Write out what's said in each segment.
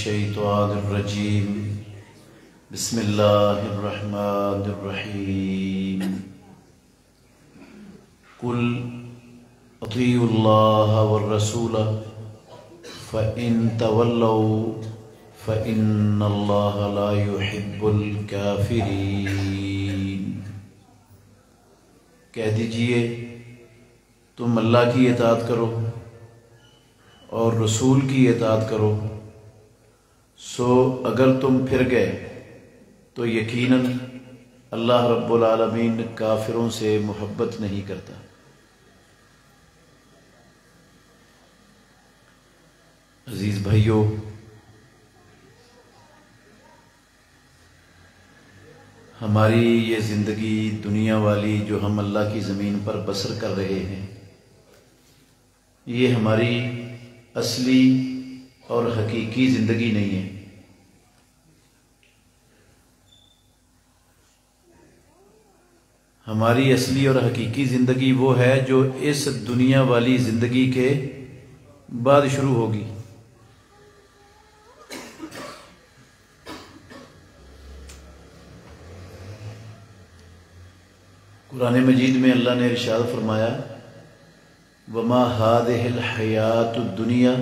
الشیطان الرجیم بسم اللہ الرحمن الرحیم قل اطیعوا اللہ والرسول فإن تولوا فإن اللہ لا يحب الکافرین۔ کہہ دیجئے تم اللہ کی اطاعت کرو اور رسول کی اطاعت کرو، سو اگر تم پھر گئے تو یقیناً اللہ رب العالمین کافروں سے محبت نہیں کرتا۔ عزیز بھائیو، ہماری یہ زندگی دنیا والی جو ہم اللہ کی زمین پر بسر کر رہے ہیں، یہ ہماری اصلی اور حقیقی زندگی نہیں ہے۔ ہماری اصلی اور حقیقی زندگی وہ ہے جو اس دنیا والی زندگی کے بعد شروع ہوگی۔ قرآن مجید میں اللہ نے ارشاد فرمایا وَمَا هَذِهِ الْحَيَاةُ الدُّنْيَا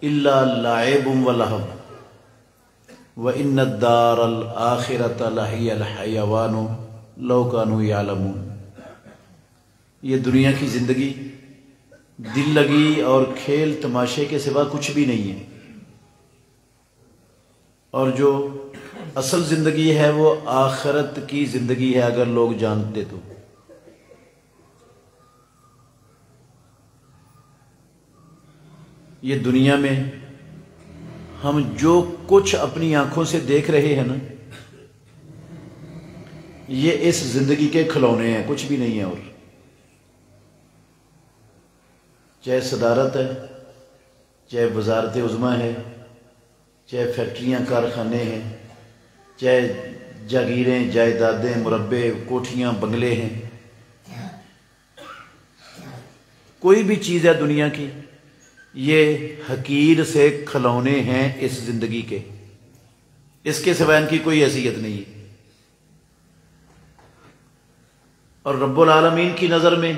إِلَّا لَعِبٌ وَلَهْوٌ وَإِنَّ الدَّارَ الْآخِرَةَ لَهِيَ الْحَيَوَانُ لَوْ كَانُوا يَعْلَمُونَ۔ یہ دنیا کی زندگی دل لگی اور کھیل تماشے کے سوا کچھ بھی نہیں ہے، اور جو اصل زندگی ہے وہ آخرت کی زندگی ہے اگر لوگ جانتے تو۔ یہ دنیا میں ہم جو کچھ اپنی آنکھوں سے دیکھ رہے ہیں نا، یہ اس زندگی کے کھلونے ہیں، کچھ بھی نہیں ہے۔ اور چاہے صدارت ہے، چاہے وزارت عظمیٰ ہے، چاہے فیکٹریاں کارخانے ہیں، چاہے جاگیریں جائیدادیں مربع کوٹھیاں بنگلے ہیں، کوئی بھی چیز ہے دنیا کی، یہ حقیر سے کھلونے ہیں اس زندگی کے، اس کے سوا ان کی کوئی حیثیت نہیں ہے۔ اور رب العالمین کی نظر میں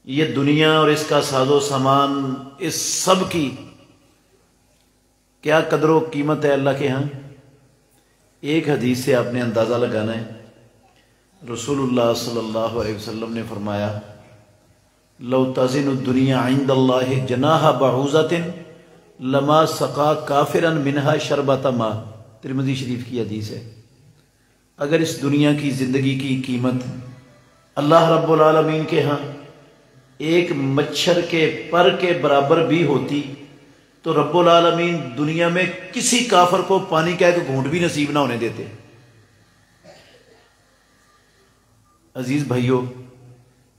یہ دنیا اور اس کا ساز و سامان، اس سب کی کیا قدر و قیمت ہے اللہ کے ہاں؟ ایک حدیث سے آپ نے اندازہ لگانا ہے۔ رسول اللہ صلی اللہ علیہ وسلم نے فرمایا لو تزن الدنیا عند اللہ جناح بعوضۃ لما سقا کافرا منها شربۃ ماء۔ ترمذی شریف کی حدیث ہے۔ اگر اس دنیا کی زندگی کی قیمت اللہ رب العالمین کے ہاں ایک مچھر کے پر کے برابر بھی ہوتی تو رب العالمین دنیا میں کسی کافر کو پانی کا ایک گھونٹ بھی نصیب نہ ہونے دیتے۔ عزیز بھائیو،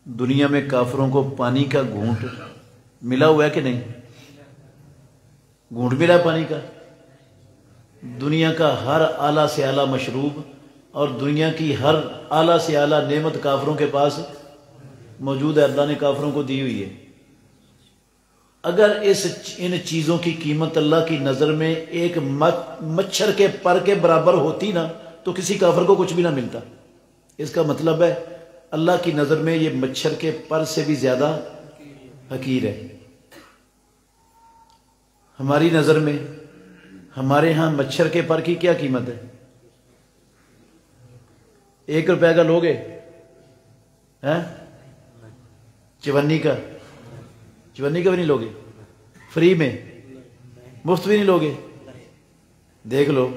دنیا میں کافروں کو پانی کا گھونٹ ملا ہوا ہے کہ نہیں؟ گھونٹ ملا ہے پانی کا؟ دنیا کا ہر اعلیٰ سے اعلیٰ مشروب اور دنیا کی ہر اعلیٰ سے اعلیٰ نعمت کافروں کے پاس موجود ہے، اللہ نے کافروں کو دی ہوئی ہے۔ اگر ان چیزوں کی قیمت اللہ کی نظر میں ایک مچھر کے پر کے برابر ہوتی نا تو کسی کافر کو کچھ بھی نہ ملتا۔ اس کا مطلب ہے اللہ کی نظر میں یہ مچھر کے پر سے بھی زیادہ حقیر ہے۔ ہماری نظر میں ہمارے ہاں مچھر کے پر کی کیا قیمت ہے؟ 1 روپے کا لوگے؟ 54 کا؟ 54 کا بھی نہیں لوگے؟ فری میں؟ مفت بھی نہیں لوگے؟ دیکھ لو،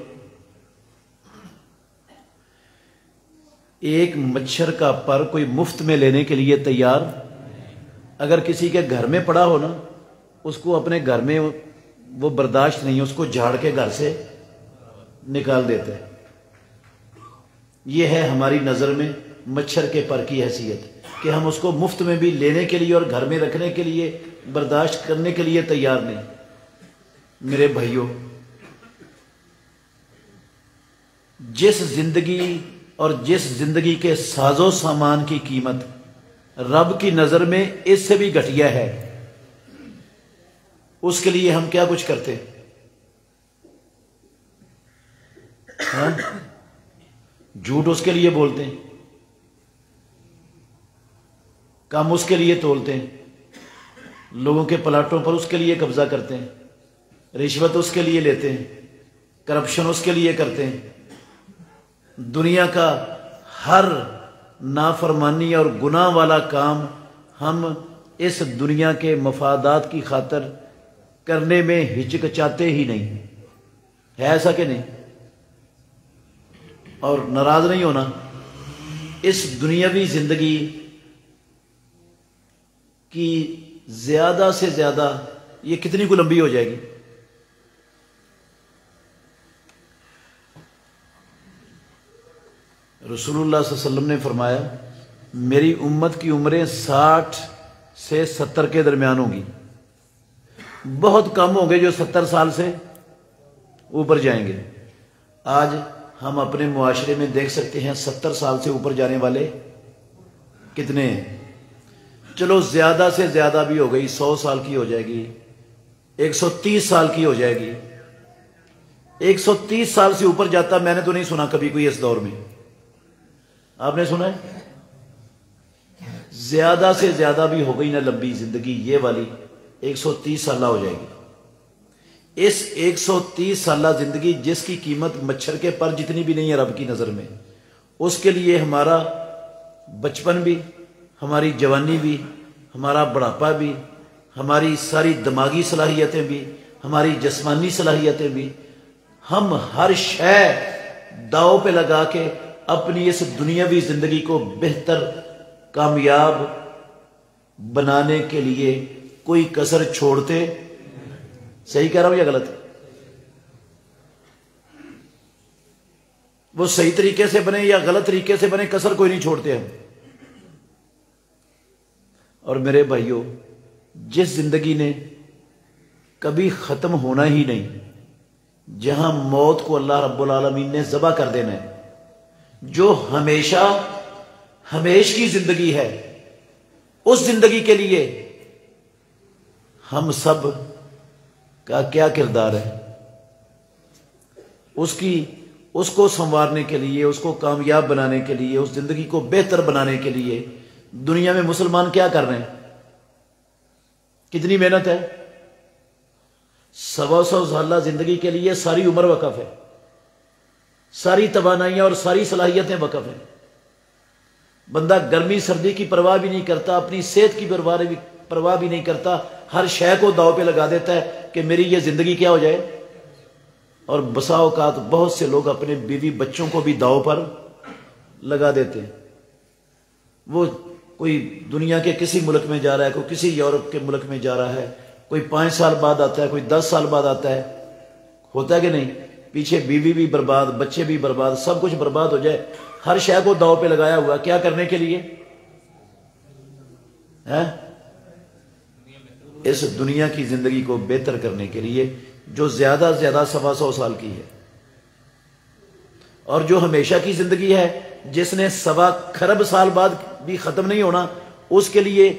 ایک مچھر کا پر کوئی مفت میں لینے کے لیے تیار؟ اگر کسی کے گھر میں پڑا ہو نا، اس کو اپنے گھر میں وہ برداشت نہیں ہے، اس کو جھاڑ کے گھر سے نکال دیتے ہیں۔ یہ ہے ہماری نظر میں مچھر کے پر کی حیثیت کہ ہم اس کو مفت میں بھی لینے کے لیے اور گھر میں رکھنے کے لیے برداشت کرنے کے لیے تیار نہیں۔ میرے بھائیوں، جس زندگی اور جس زندگی کے ساز و سامان کی قیمت رب کی نظر میں اس سے بھی گھٹیا ہے، اس کے لیے ہم کیا کچھ کرتے ہاں؟ جھوٹ اس کے لیے بولتے ہیں، کام اس کے لیے تولتے ہیں، لوگوں کے پلاٹوں پر اس کے لیے قبضہ کرتے ہیں، رشوت اس کے لیے لیتے ہیں، کرپشن اس کے لیے کرتے ہیں، دنیا کا ہر نافرمانی اور گناہ والا کام ہم اس دنیا کے مفادات کی خاطر کرنے میں ہچکچاتے ہی نہیں، ہے ایسا کہ نہیں؟ اور ناراض نہیں ہونا، اس دنیاوی زندگی کی زیادہ سے زیادہ یہ کتنی کو لمبی ہو جائے گی؟ رسول اللہ صلی اللہ علیہ وسلم نے فرمایا میری امت کی عمریں 60 سے 70 کے درمیان ہوں گی، بہت کم ہوں گے جو 70 سال سے اوپر جائیں گے۔ آج ہم اپنے معاشرے میں دیکھ سکتے ہیں 70 سال سے اوپر جانے والے کتنے ہیں؟ چلو زیادہ سے زیادہ بھی ہو گئی، 100 سال کی ہو جائے گی، 130 سال کی ہو جائے گی۔ 130 سال سے اوپر جاتا میں نے تو نہیں سنا کبھی کوئی اس دور میں، آپ نے سنا ہے؟ زیادہ سے زیادہ بھی ہو گئی نا لمبی زندگی یہ والی، 130 سالہ ہو جائے گی۔ اس 130 سالہ زندگی جس کی قیمت مچھر کے پر جتنی بھی نہیں ہے رب کی نظر میں، اس کے لیے ہمارا بچپن بھی، ہماری جوانی بھی، ہمارا بڑھاپا بھی، ہماری ساری دماغی صلاحیتیں بھی، ہماری جسمانی صلاحیتیں بھی، ہم ہر شے داؤ پہ لگا کے اپنی اس دنیاوی زندگی کو بہتر کامیاب بنانے کے لیے کوئی کسر چھوڑتے، صحیح کہہ رہا ہوں یا غلط؟ وہ صحیح طریقے سے بنے یا غلط طریقے سے بنے، کسر کوئی نہیں چھوڑتے ہم۔ اور میرے بھائیوں، جس زندگی نے کبھی ختم ہونا ہی نہیں، جہاں موت کو اللہ رب العالمین نے ذبح کر دینا ہے، جو ہمیشہ ہمیش کی زندگی ہے، اس زندگی کے لیے ہم سب کا کیا کردار ہے؟ اس کو سنوارنے کے لیے، اس کو کامیاب بنانے کے لیے، اس زندگی کو بہتر بنانے کے لیے دنیا میں مسلمان کیا کر رہے ہیں؟ کتنی محنت ہے؟ 125 سالہ زندگی کے لیے ساری عمر وقف ہے، ساری توانائیاں اور ساری صلاحیتیں وقف ہیں۔ بندہ گرمی سردی کی پرواہ بھی نہیں کرتا، اپنی صحت کی پرواہ بھی نہیں کرتا، ہر شے کو داؤ پہ لگا دیتا ہے کہ میری یہ زندگی کیا ہو جائے۔ اور بسا اوقات بہت سے لوگ اپنے بیوی بچوں کو بھی داؤ پر لگا دیتے ہیں۔ وہ کوئی دنیا کے کسی ملک میں جا رہا ہے، کوئی کسی یورپ کے ملک میں جا رہا ہے، کوئی 5 سال بعد آتا ہے، کوئی 10 سال بعد آتا ہے، ہوتا ہے کہ نہیں؟ پیچھے بیوی بھی برباد، بچے بھی برباد، سب کچھ برباد ہو جائے، ہر شے کو داؤ پہ لگایا ہوا، کیا کرنے کے لیے؟ اس دنیا کی زندگی کو بہتر کرنے کے لیے، جو زیادہ سے زیادہ 125 سال کی ہے، اور جو ہمیشہ کی زندگی ہے جس نے 1.25 خرب سال بعد بھی ختم نہیں ہونا، اس کے لیے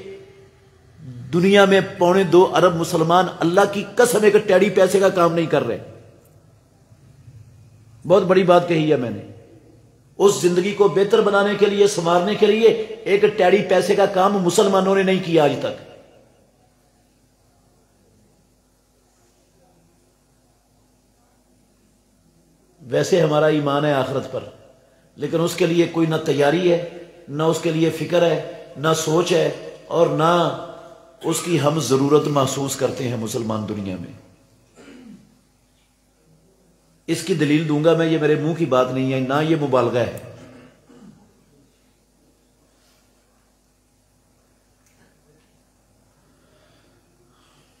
دنیا میں 2.25 ارب مسلمان اللہ کی قسم ایک ٹیڑی پیسے کا کام نہیں کر رہے۔ بہت بڑی بات کہی ہے میں نے، اس زندگی کو بہتر بنانے کے لیے، سنوارنے کے لیے ایک ٹیڑی پیسے کا کام مسلمانوں نے نہیں کیا آج تک۔ ویسے ہمارا ایمان ہے آخرت پر، لیکن اس کے لیے کوئی نہ تیاری ہے، نہ اس کے لیے فکر ہے، نہ سوچ ہے، اور نہ اس کی ہم ضرورت محسوس کرتے ہیں مسلمان دنیا میں۔ اس کی دلیل دوں گا میں، یہ میرے منہ کی بات نہیں ہے، نہ یہ مبالغہ ہے۔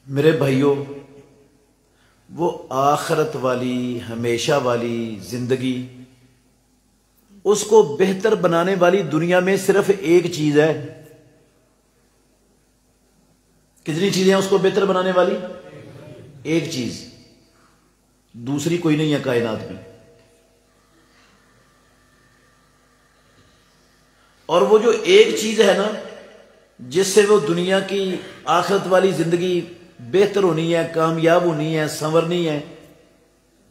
میرے بھائیوں، وہ آخرت والی ہمیشہ والی زندگی، اس کو بہتر بنانے والی دنیا میں صرف ایک چیز ہے۔ کتنی چیزیں ہیں اس کو بہتر بنانے والی؟ ایک چیز، دوسری کوئی نہیں ہے کائنات میں۔ اور وہ جو ایک چیز ہے نا، جس سے وہ دنیا کی آخرت والی زندگی بہتر ہونی ہے، کامیاب ہونی ہے، سنورنی ہے،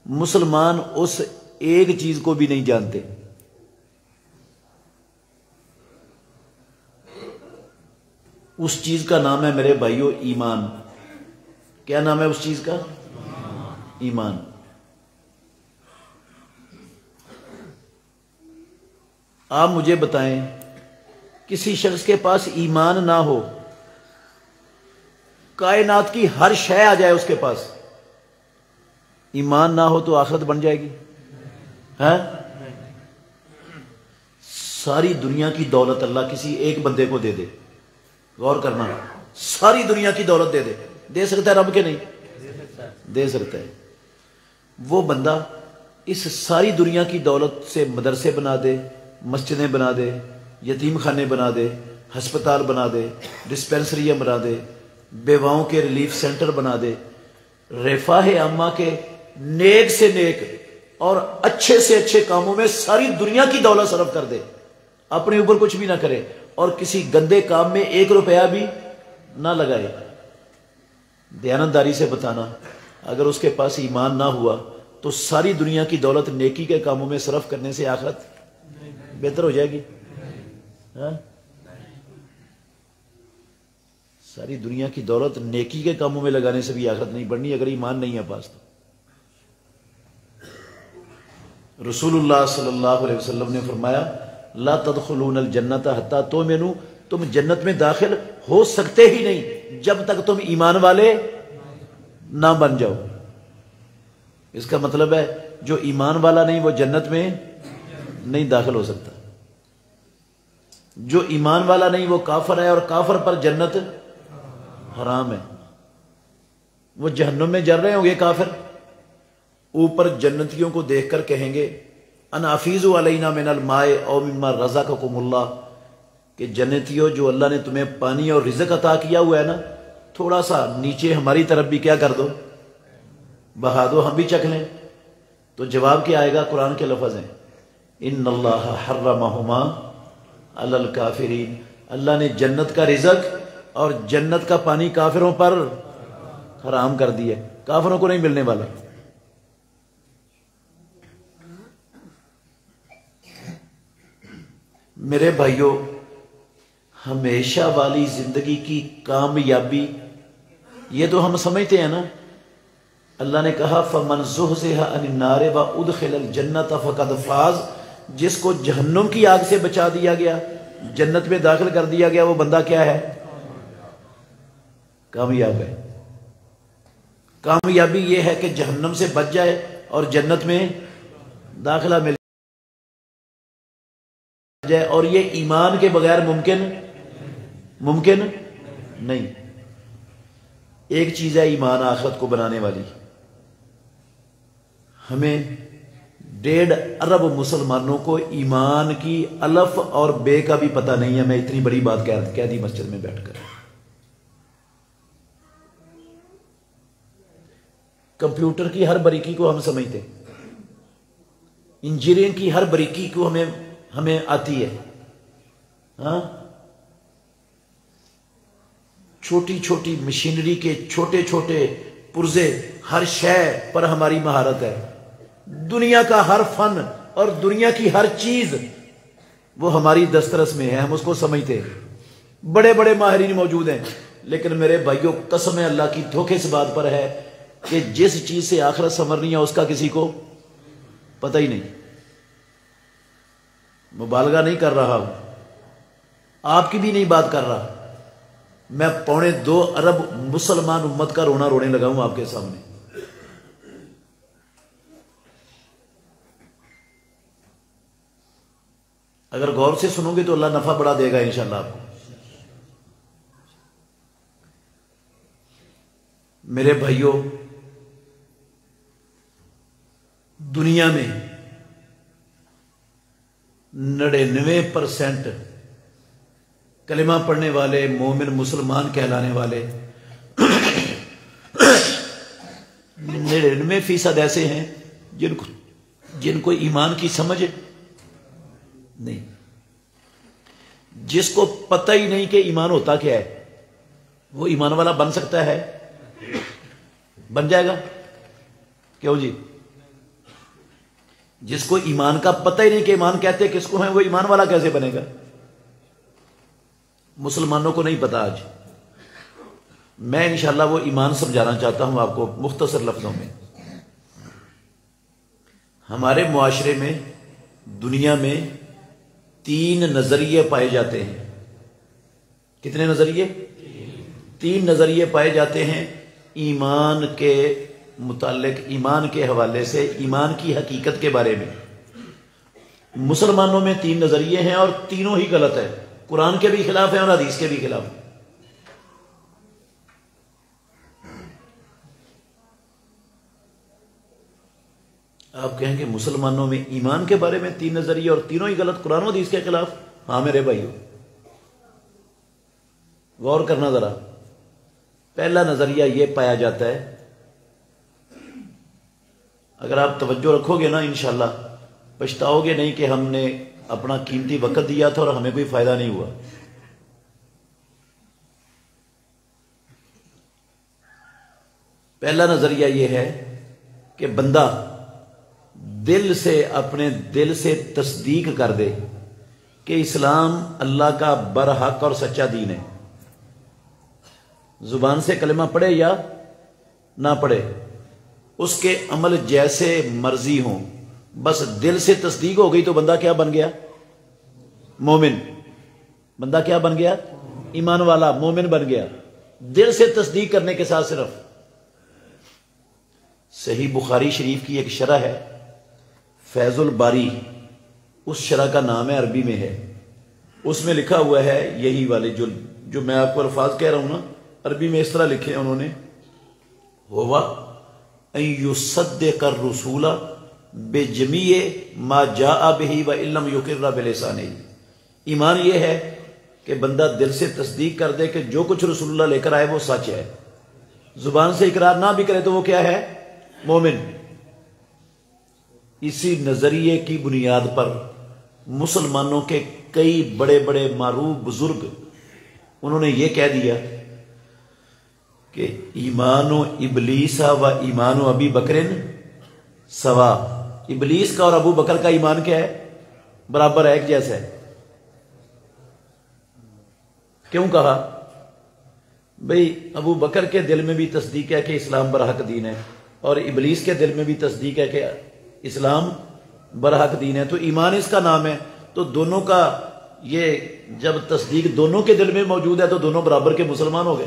مسلمان اس ایک چیز کو بھی نہیں جانتے۔ اس چیز کا نام ہے میرے بھائیو ایمان۔ کیا نام ہے اس چیز کا؟ ایمان۔ آپ مجھے بتائیں، کسی شخص کے پاس ایمان نہ ہو، کائنات کی ہر شے آ جائے اس کے پاس، ایمان نہ ہو تو آخرت بن جائے گی؟ ہاں؟ ساری دنیا کی دولت اللہ کسی ایک بندے کو دے دے، غور کرنا، ساری دنیا کی دولت دے سکتا ہے رب کے؟ نہیں دے سکتا ہے۔ وہ بندہ اس ساری دنیا کی دولت سے مدرسے بنا دے، مسجدیں بنا دے، یتیم خانے بنا دے، ہسپتال بنا دے، ڈسپینسریاں بنا دے، بیواؤں کے ریلیف سینٹر بنا دے، رفاہ عامہ کے نیک سے نیک اور اچھے سے اچھے کاموں میں ساری دنیا کی دولت صرف کر دے، اپنے اوپر کچھ بھی نہ کرے اور کسی گندے کام میں 1 روپیہ بھی نہ لگائے، دیانتداری سے بتانا، اگر اس کے پاس ایمان نہ ہوا تو ساری دنیا کی دولت نیکی کے کاموں میں صرف کرنے سے آخرت بہتر ہو جائے گی؟ ہاں؟ ساری دنیا کی دولت نیکی کے کاموں میں لگانے سے بھی آخرت نہیں بڑھنی اگر ایمان نہیں ہے پاس تو۔ رسول اللہ صلی اللہ علیہ وسلم نے فرمایا لا تدخلون الجنت حتی تؤمنوا، تم جنت میں داخل ہو سکتے ہی نہیں جب تک تم ایمان والے نہ بن جاؤ۔ اس کا مطلب ہے جو ایمان والا نہیں وہ جنت میں نہیں داخل ہو سکتا، جو ایمان والا نہیں وہ کافر ہے اور کافر پر جنت حرام ہے، وہ جہنم میں جل رہے ہوں گے کافر، اوپر جنتیوں کو دیکھ کر کہیں گے ان افیضوا علینا من الماء او مما رزقکم اللہ، کہ جنتیوں جو اللہ نے تمہیں پانی اور رزق عطا کیا ہوا ہے نا، تھوڑا سا نیچے ہماری طرف بھی کیا کر دو، بہا دو، ہم بھی چکھ لیں۔ تو جواب کیا آئے گا؟ قرآن کے لفظ ہیں ان اللہ حرمہما علی الکافرین، اللہ نے جنت کا رزق اور جنت کا پانی کافروں پر حرام کر دیا، کافروں کو نہیں ملنے والا۔ میرے بھائیوں، ہمیشہ والی زندگی کی کامیابی یہ تو ہم سمجھتے ہیں نا، اللہ نے کہا فَمَنْ زُحْزِحَ عَنِ النَّارِ وَأُدْخِلَ الْجَنَّةَ فَقَدْ فَازَ، جس کو جہنم کی آگ سے بچا دیا گیا، جنت میں داخل کر دیا گیا، وہ بندہ کیا ہے؟ کامیاب ہے۔ کامیابی یہ ہے کہ جہنم سے بچ جائے اور جنت میں داخلہ مل جائے، اور یہ ایمان کے بغیر ممکن نہیں۔ ایک چیز ہے ایمان آخرت کو بنانے والی، ہمیں 1.5 ارب مسلمانوں کو ایمان کی الف اور بے کا بھی پتہ نہیں ہے، میں اتنی بڑی بات کہہ دی مسجد میں بیٹھ کر۔ کمپیوٹر کی ہر باریکی کو ہم سمجھتے ہیں، انجینئرنگ کی ہر باریکی کو ہمیں آتی ہے، ہاں، چھوٹی چھوٹی مشینری کے چھوٹے چھوٹے پرزے، ہر شے پر ہماری مہارت ہے، دنیا کا ہر فن اور دنیا کی ہر چیز وہ ہماری دسترس میں ہے، ہم اس کو سمجھتے ہیں، بڑے بڑے ماہرین موجود ہیں، لیکن میرے بھائیوں قسم اللہ کی دھوکے اس بات پر ہے کہ جس چیز سے آخرت سنورنی ہے اس کا کسی کو پتہ ہی نہیں۔ مبالغہ نہیں کر رہا ہوں، آپ کی بھی نہیں بات کر رہا، میں 2.25 ارب مسلمان امت کا رونا رونے لگا ہوں آپ کے سامنے۔ اگر غور سے سنو گے تو اللہ نفع بڑا دے گا انشاءاللہ آپ کو۔ میرے بھائیوں، دنیا میں 99% کلمہ پڑھنے والے مومن مسلمان کہلانے والے 99% ایسے ہیں جن کو ایمان کی سمجھ نہیں، جس کو پتہ ہی نہیں کہ ایمان ہوتا کیا ہے۔ وہ ایمان والا بن سکتا ہے؟ بن جائے گا؟ کیوں جی؟ جس کو ایمان کا پتہ ہی نہیں کہ ایمان کہتے کس کو ہیں، وہ ایمان والا کیسے بنے گا؟ مسلمانوں کو نہیں پتا آج۔ میں انشاءاللہ وہ ایمان سمجھانا چاہتا ہوں آپ کو مختصر لفظوں میں۔ ہمارے معاشرے میں، دنیا میں 3 نظریے پائے جاتے ہیں۔ کتنے نظریے؟ 3 نظریے پائے جاتے ہیں ایمان کے متعلق، ایمان کے حوالے سے، ایمان کی حقیقت کے بارے میں۔ مسلمانوں میں 3 نظریے ہیں اور تینوں ہی غلط ہے، قرآن کے بھی خلاف ہیں اور حدیث کے بھی خلاف ہیں۔ آپ کہیں کہ مسلمانوں میں ایمان کے بارے میں 3 نظریے اور تینوں ہی غلط، قرآن و حدیث کے خلاف؟ ہاں میرے بھائیو، غور کرنا ذرا۔ پہلا نظریہ یہ پایا جاتا ہے، اگر آپ توجہ رکھو گے نا انشاءاللہ پچھتاؤ گے نہیں کہ ہم نے اپنا قیمتی وقت دیا تھا اور ہمیں کوئی فائدہ نہیں ہوا۔ پہلا نظریہ یہ ہے کہ بندہ دل سے، اپنے دل سے تصدیق کر دے کہ اسلام اللہ کا برحق اور سچا دین ہے۔ زبان سے کلمہ پڑھے یا نہ پڑھے، اس کے عمل جیسے مرضی ہوں، بس دل سے تصدیق ہو گئی تو بندہ کیا بن گیا؟ مومن۔ بندہ کیا بن گیا؟ ایمان والا، مومن بن گیا، دل سے تصدیق کرنے کے ساتھ صرف۔ صحیح بخاری شریف کی ایک شرح ہے فیض الباری، اس شرح کا نام ہے، عربی میں ہے، اس میں لکھا ہوا ہے یہی والے جو میں آپ کو الفاظ کہہ رہا ہوں نا، عربی میں اس طرح لکھے ہیں انہوں نے، ہوا ان یصدق الرسول بجمیع ما جاء به وان لم یقر بلسانہ۔ ایمان یہ ہے کہ بندہ دل سے تصدیق کر دے کہ جو کچھ رسول اللہ لے کر آئے وہ سچ ہے، زبان سے اقرار نہ بھی کرے تو وہ کیا ہے؟ مومن۔ اسی نظریے کی بنیاد پر مسلمانوں کے کئی بڑے بڑے معروف بزرگ انہوں نے یہ کہہ دیا کہ ایمان و ابلیس و ایمان و ابی بکر سوا، ابلیس کا اور ابو بکر کا ایمان کیا ہے؟ برابر ہے، ایک جیسا ہے۔ کیوں کہا؟ بھئی ابو بکر کے دل میں بھی تصدیق ہے کہ اسلام برحق دین ہے اور ابلیس کے دل میں بھی تصدیق ہے کہ اسلام برحق دین ہے، تو ایمان اس کا نام ہے، تو دونوں کا یہ جب تصدیق دونوں کے دل میں موجود ہے تو دونوں برابر کے مسلمان ہو گئے،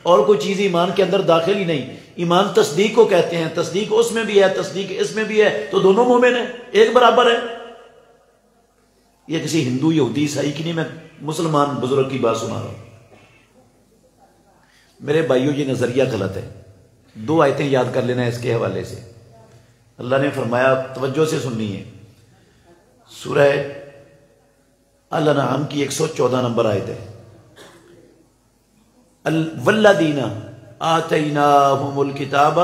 اور کوئی چیز ایمان کے اندر داخل ہی نہیں۔ ایمان تصدیق کو کہتے ہیں، تصدیق اس میں بھی ہے، تصدیق اس میں بھی ہے، تو دونوں مومن ہیں، ایک برابر ہے۔ یہ کسی ہندو یہودی عیسائی کی نہیں، میں مسلمان بزرگ کی بات سنا رہا ہوں۔ میرے بھائیوں یہ نظریہ غلط ہے۔ 2 آیتیں یاد کر لینا اس کے حوالے سے۔ اللہ نے فرمایا، توجہ سے سننی ہے، سورہ الانعام کی 114 نمبر آیت ہے، والذین آتیناہم الکتاب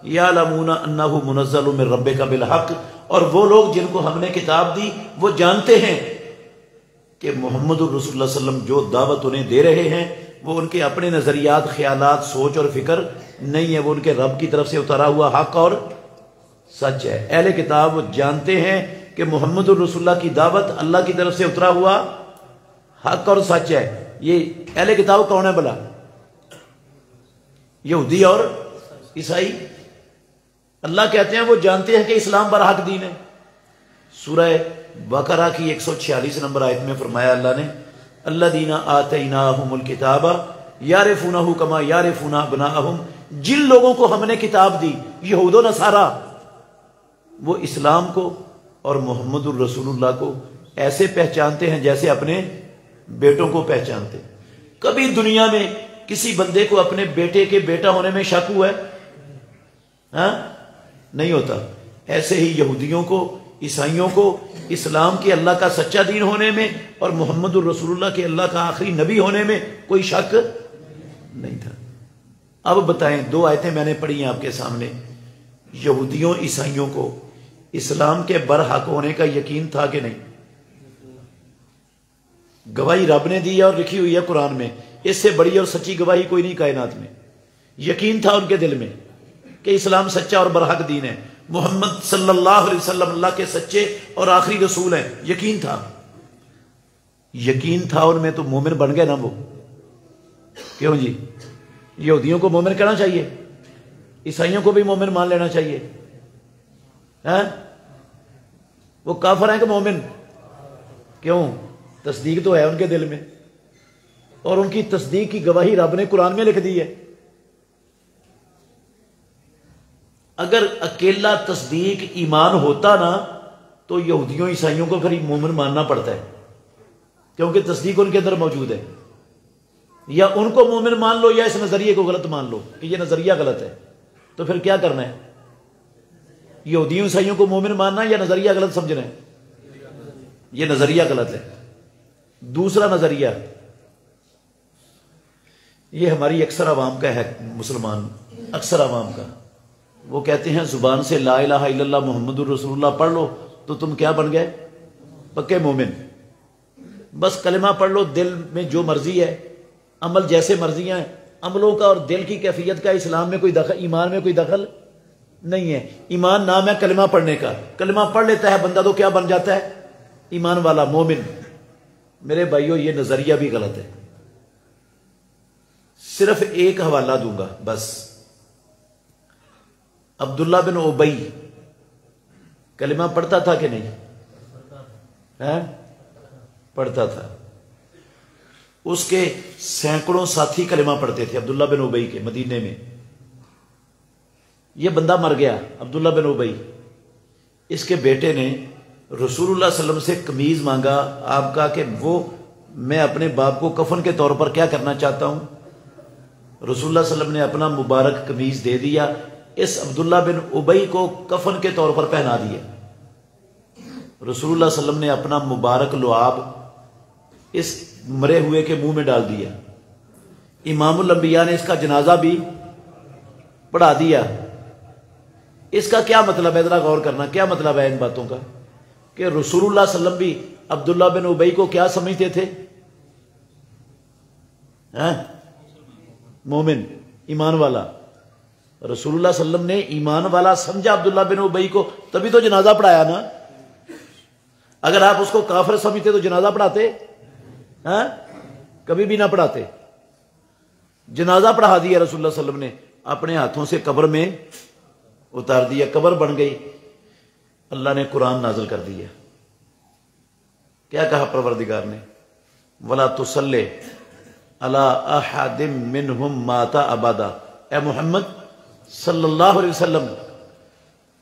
یعلمون انہ منزل من ربک بالحق، اور وہ لوگ جن کو ہم نے کتاب دی وہ جانتے ہیں کہ محمد الرسول اللہ صلی اللہ علیہ وسلم جو دعوت انہیں دے رہے ہیں وہ ان کے اپنے نظریات، خیالات، سوچ اور فکر نہیں ہے، وہ ان کے رب کی طرف سے اترا ہوا حق اور سچ ہے۔ اہل کتاب جانتے ہیں کہ محمد الرسول اللہ کی دعوت اللہ کی طرف سے اترا ہوا حق اور سچ ہے۔ یہ اہل کتاب کون ہے بھلا؟ یہودی اور عیسائی۔ اللہ کہتے ہیں وہ جانتے ہیں کہ اسلام برحق دین ہے۔ سورہ بقرہ کی 146 نمبر آیت میں فرمایا اللہ نے، الذین آتیناہم الکتاب یعرفونہ کما یعرفون ابناءہم، جن لوگوں کو ہم نے کتاب دی، یہود و نصارہ، وہ اسلام کو اور محمد الرسول اللہ کو ایسے پہچانتے ہیں جیسے اپنے بیٹوں کو پہچانتے۔ کبھی دنیا میں کسی بندے کو اپنے بیٹے کے بیٹا ہونے میں شک ہوا ہے؟ ہاں نہیں ہوتا۔ ایسے ہی یہودیوں کو، عیسائیوں کو اسلام کے اللہ کا سچا دین ہونے میں اور محمد الرسول اللہ کے اللہ کا آخری نبی ہونے میں کوئی شک نہیں تھا۔ اب بتائیں، 2 آیتیں میں نے پڑھی ہیں آپ کے سامنے، یہودیوں عیسائیوں کو اسلام کے برحق ہونے کا یقین تھا کہ نہیں؟ گواہی رب نے دی ہے اور لکھی ہوئی ہے قرآن میں، اس سے بڑی اور سچی گواہی کوئی نہیں کائنات میں۔ یقین تھا ان کے دل میں کہ اسلام سچا اور برحق دین ہے، محمد صلی اللہ علیہ وسلم اللہ کے سچے اور آخری رسول ہیں، یقین تھا ان میں، تو مومن بن گئے نا وہ۔ کیوں جی؟ یہودیوں کو مومن کہنا چاہیے، عیسائیوں کو بھی مومن مان لینا چاہیے، ہاں؟ وہ کافر ہیں کہ مومن؟ کیوں؟ تصدیق تو ہے ان کے دل میں، اور ان کی تصدیق کی گواہی رب نے قرآن میں لکھ دی ہے۔ اگر اکیلا تصدیق ایمان ہوتا نا تو یہودیوں عیسائیوں کو پھر مومن ماننا پڑتا ہے، کیونکہ تصدیق ان کے اندر موجود ہے۔ یا ان کو مومن مان لو یا اس نظریے کو غلط مان لو کہ یہ نظریہ غلط ہے، تو پھر کیا کرنا ہے؟ یہودیوں عیسائیوں کو مومن ماننا یا نظریہ غلط سمجھنا ہے؟ یہ نظریہ غلط ہے۔ دوسرا نظریہ، یہ ہماری اکثر عوام کا ہے، مسلمان اکثر عوام کا، وہ کہتے ہیں زبان سے لا الہ الا اللہ محمد الرسول اللہ پڑھ لو تو تم کیا بن گئے؟ پکے مومن۔ بس کلمہ پڑھ لو، دل میں جو مرضی ہے، عمل جیسے مرضیاں ہیں، عملوں کا اور دل کی کیفیت کا اسلام میں کوئی دخل، ایمان میں کوئی دخل نہیں ہے۔ ایمان نام ہے کلمہ پڑھنے کا، کلمہ پڑھ لیتا ہے بندہ تو کیا بن جاتا ہے؟ ایمان والا، مومن۔ میرے بھائیو، یہ نظریہ بھی غلط ہے۔ صرف ایک حوالہ دوں گا بس۔ عبداللہ بن ابی کلمہ پڑھتا تھا کہ نہیں؟ پڑھتا تھا۔ اس کے سینکڑوں ساتھی کلمہ پڑھتے تھے عبداللہ بن ابی کے، مدینے میں۔ یہ بندہ مر گیا، عبداللہ بن ابی۔ اس کے بیٹے نے رسول اللہ صلی اللہ علیہ وسلم سے قمیض مانگا آپ کا کہ وہ میں اپنے باپ کو کفن کے طور پر کیا کرنا چاہتا ہوں۔ رسول اللہ صلی اللہ علیہ وسلم نے اپنا مبارک قمیض دے دیا، اس عبداللہ بن ابی کو کفن کے طور پر پہنا دیا۔ رسول اللہ صلی اللہ علیہ وسلم نے اپنا مبارک لعاب اس مرے ہوئے کے منہ میں ڈال دیا۔ امام الانبیاء نے اس کا جنازہ بھی پڑھا دیا۔ اس کا کیا مطلب ہے؟ ذرا غور کرنا، کیا مطلب ہے ان باتوں کا؟ کہ رسول اللہ صلی اللہ علیہ وسلم بھی عبداللہ بن ابی کو کیا سمجھتے تھے؟ مومن، ایمان والا۔ رسول اللہ صلی اللہ علیہ وسلم نے ایمان والا سمجھا عبداللہ بن ابی کو، تبھی تو جنازہ پڑھایا نا۔ اگر آپ اس کو کافر سمجھتے تو جنازہ پڑھاتے؟ کبھی بھی نہ پڑھاتے۔ جنازہ پڑھا دیا رسول اللہ صلی اللہ علیہ وسلم نے، اپنے ہاتھوں سے قبر میں اتار دیا، قبر بن گئی۔ اللہ نے قرآن نازل کر دیا۔ کیا کہا پروردگار نے؟ وَلَا تُصَلِّ عَلَىٰ أَحَدٍ مِّنْهُمْ مَاتَ أَبَدًا۔ اے محمد صلی اللہ علیہ وسلم،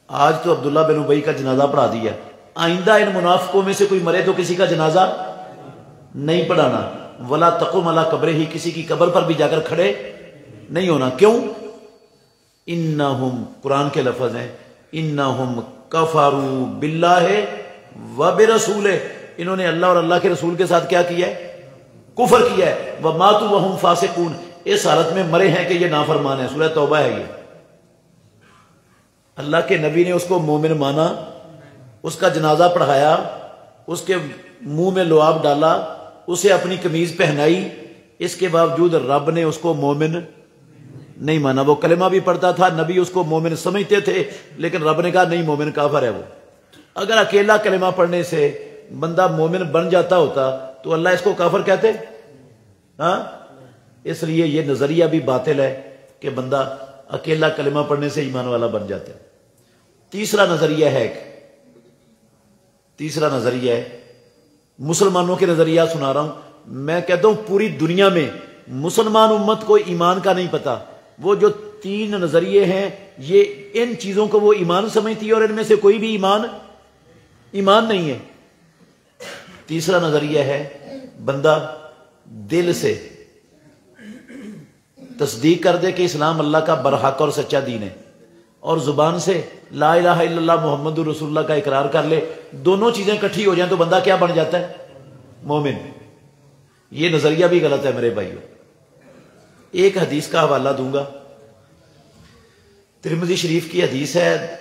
آج تو عبداللہ بن ابی کا جنازہ پڑھا دیا، آئندہ ان منافقوں میں سے کوئی مرے تو کسی کا جنازہ نہیں پڑھانا۔ ولا تقم علی قبرہ، کسی کی قبر پر بھی جا کر کھڑے نہیں ہونا۔ کیوں؟ انہم، قرآن کے لفظ ہیں، انہم کفروا باللہ وبرسولہ، انہوں نے اللہ اور اللہ کے رسول کے ساتھ کیا کیا ہے؟ کفر کیا ہے۔ وماتوا وہم فاسقون، اس حالت میں مرے ہیں کہ یہ نافرمان ہے۔ سورہ توبہ ہے یہ۔ اللہ کے نبی نے اس کو مومن مانا، اس کا جنازہ پڑھایا، اس کے منہ میں لعاب ڈالا، اسے اپنی قمیض پہنائی، اس کے باوجود رب نے اس کو مومن نہیں مانا۔ وہ کلمہ بھی پڑھتا تھا، نبی اس کو مومن سمجھتے تھے، لیکن رب نے کہا نہیں، مومن کافر ہے وہ۔ اگر اکیلا کلمہ پڑھنے سے بندہ مومن بن جاتا ہوتا تو اللہ اس کو کافر کہتے؟ اس لیے یہ نظریہ بھی باطل ہے کہ بندہ اکیلا کلمہ پڑھنے سے ایمان والا بن جاتا ہے۔ تیسرا نظریہ ہے مسلمانوں کے نظریہ سنا رہا ہوں۔ میں کہتا ہوں پوری دنیا میں مسلمان امت کو ایمان کا نہیں پتا۔ وہ جو تین نظریے ہیں، یہ ان چیزوں کو وہ ایمان سمجھتی ہے اور ان میں سے کوئی بھی ایمان نہیں ہے۔ تیسرا نظریہ ہے بندہ دل سے تصدیق کر دے کہ اسلام اللہ کا برحق اور سچا دین ہے، اور زبان سے لا الہ الا اللہ محمد رسول اللہ کا اقرار کر لے۔ دونوں چیزیں اکٹھی ہو جائیں تو بندہ کیا بن جاتا ہے؟ مومن۔ یہ نظریہ بھی غلط ہے میرے بھائیو۔ ایک حدیث کا حوالہ دوں گا، ترمذی شریف کی حدیث ہے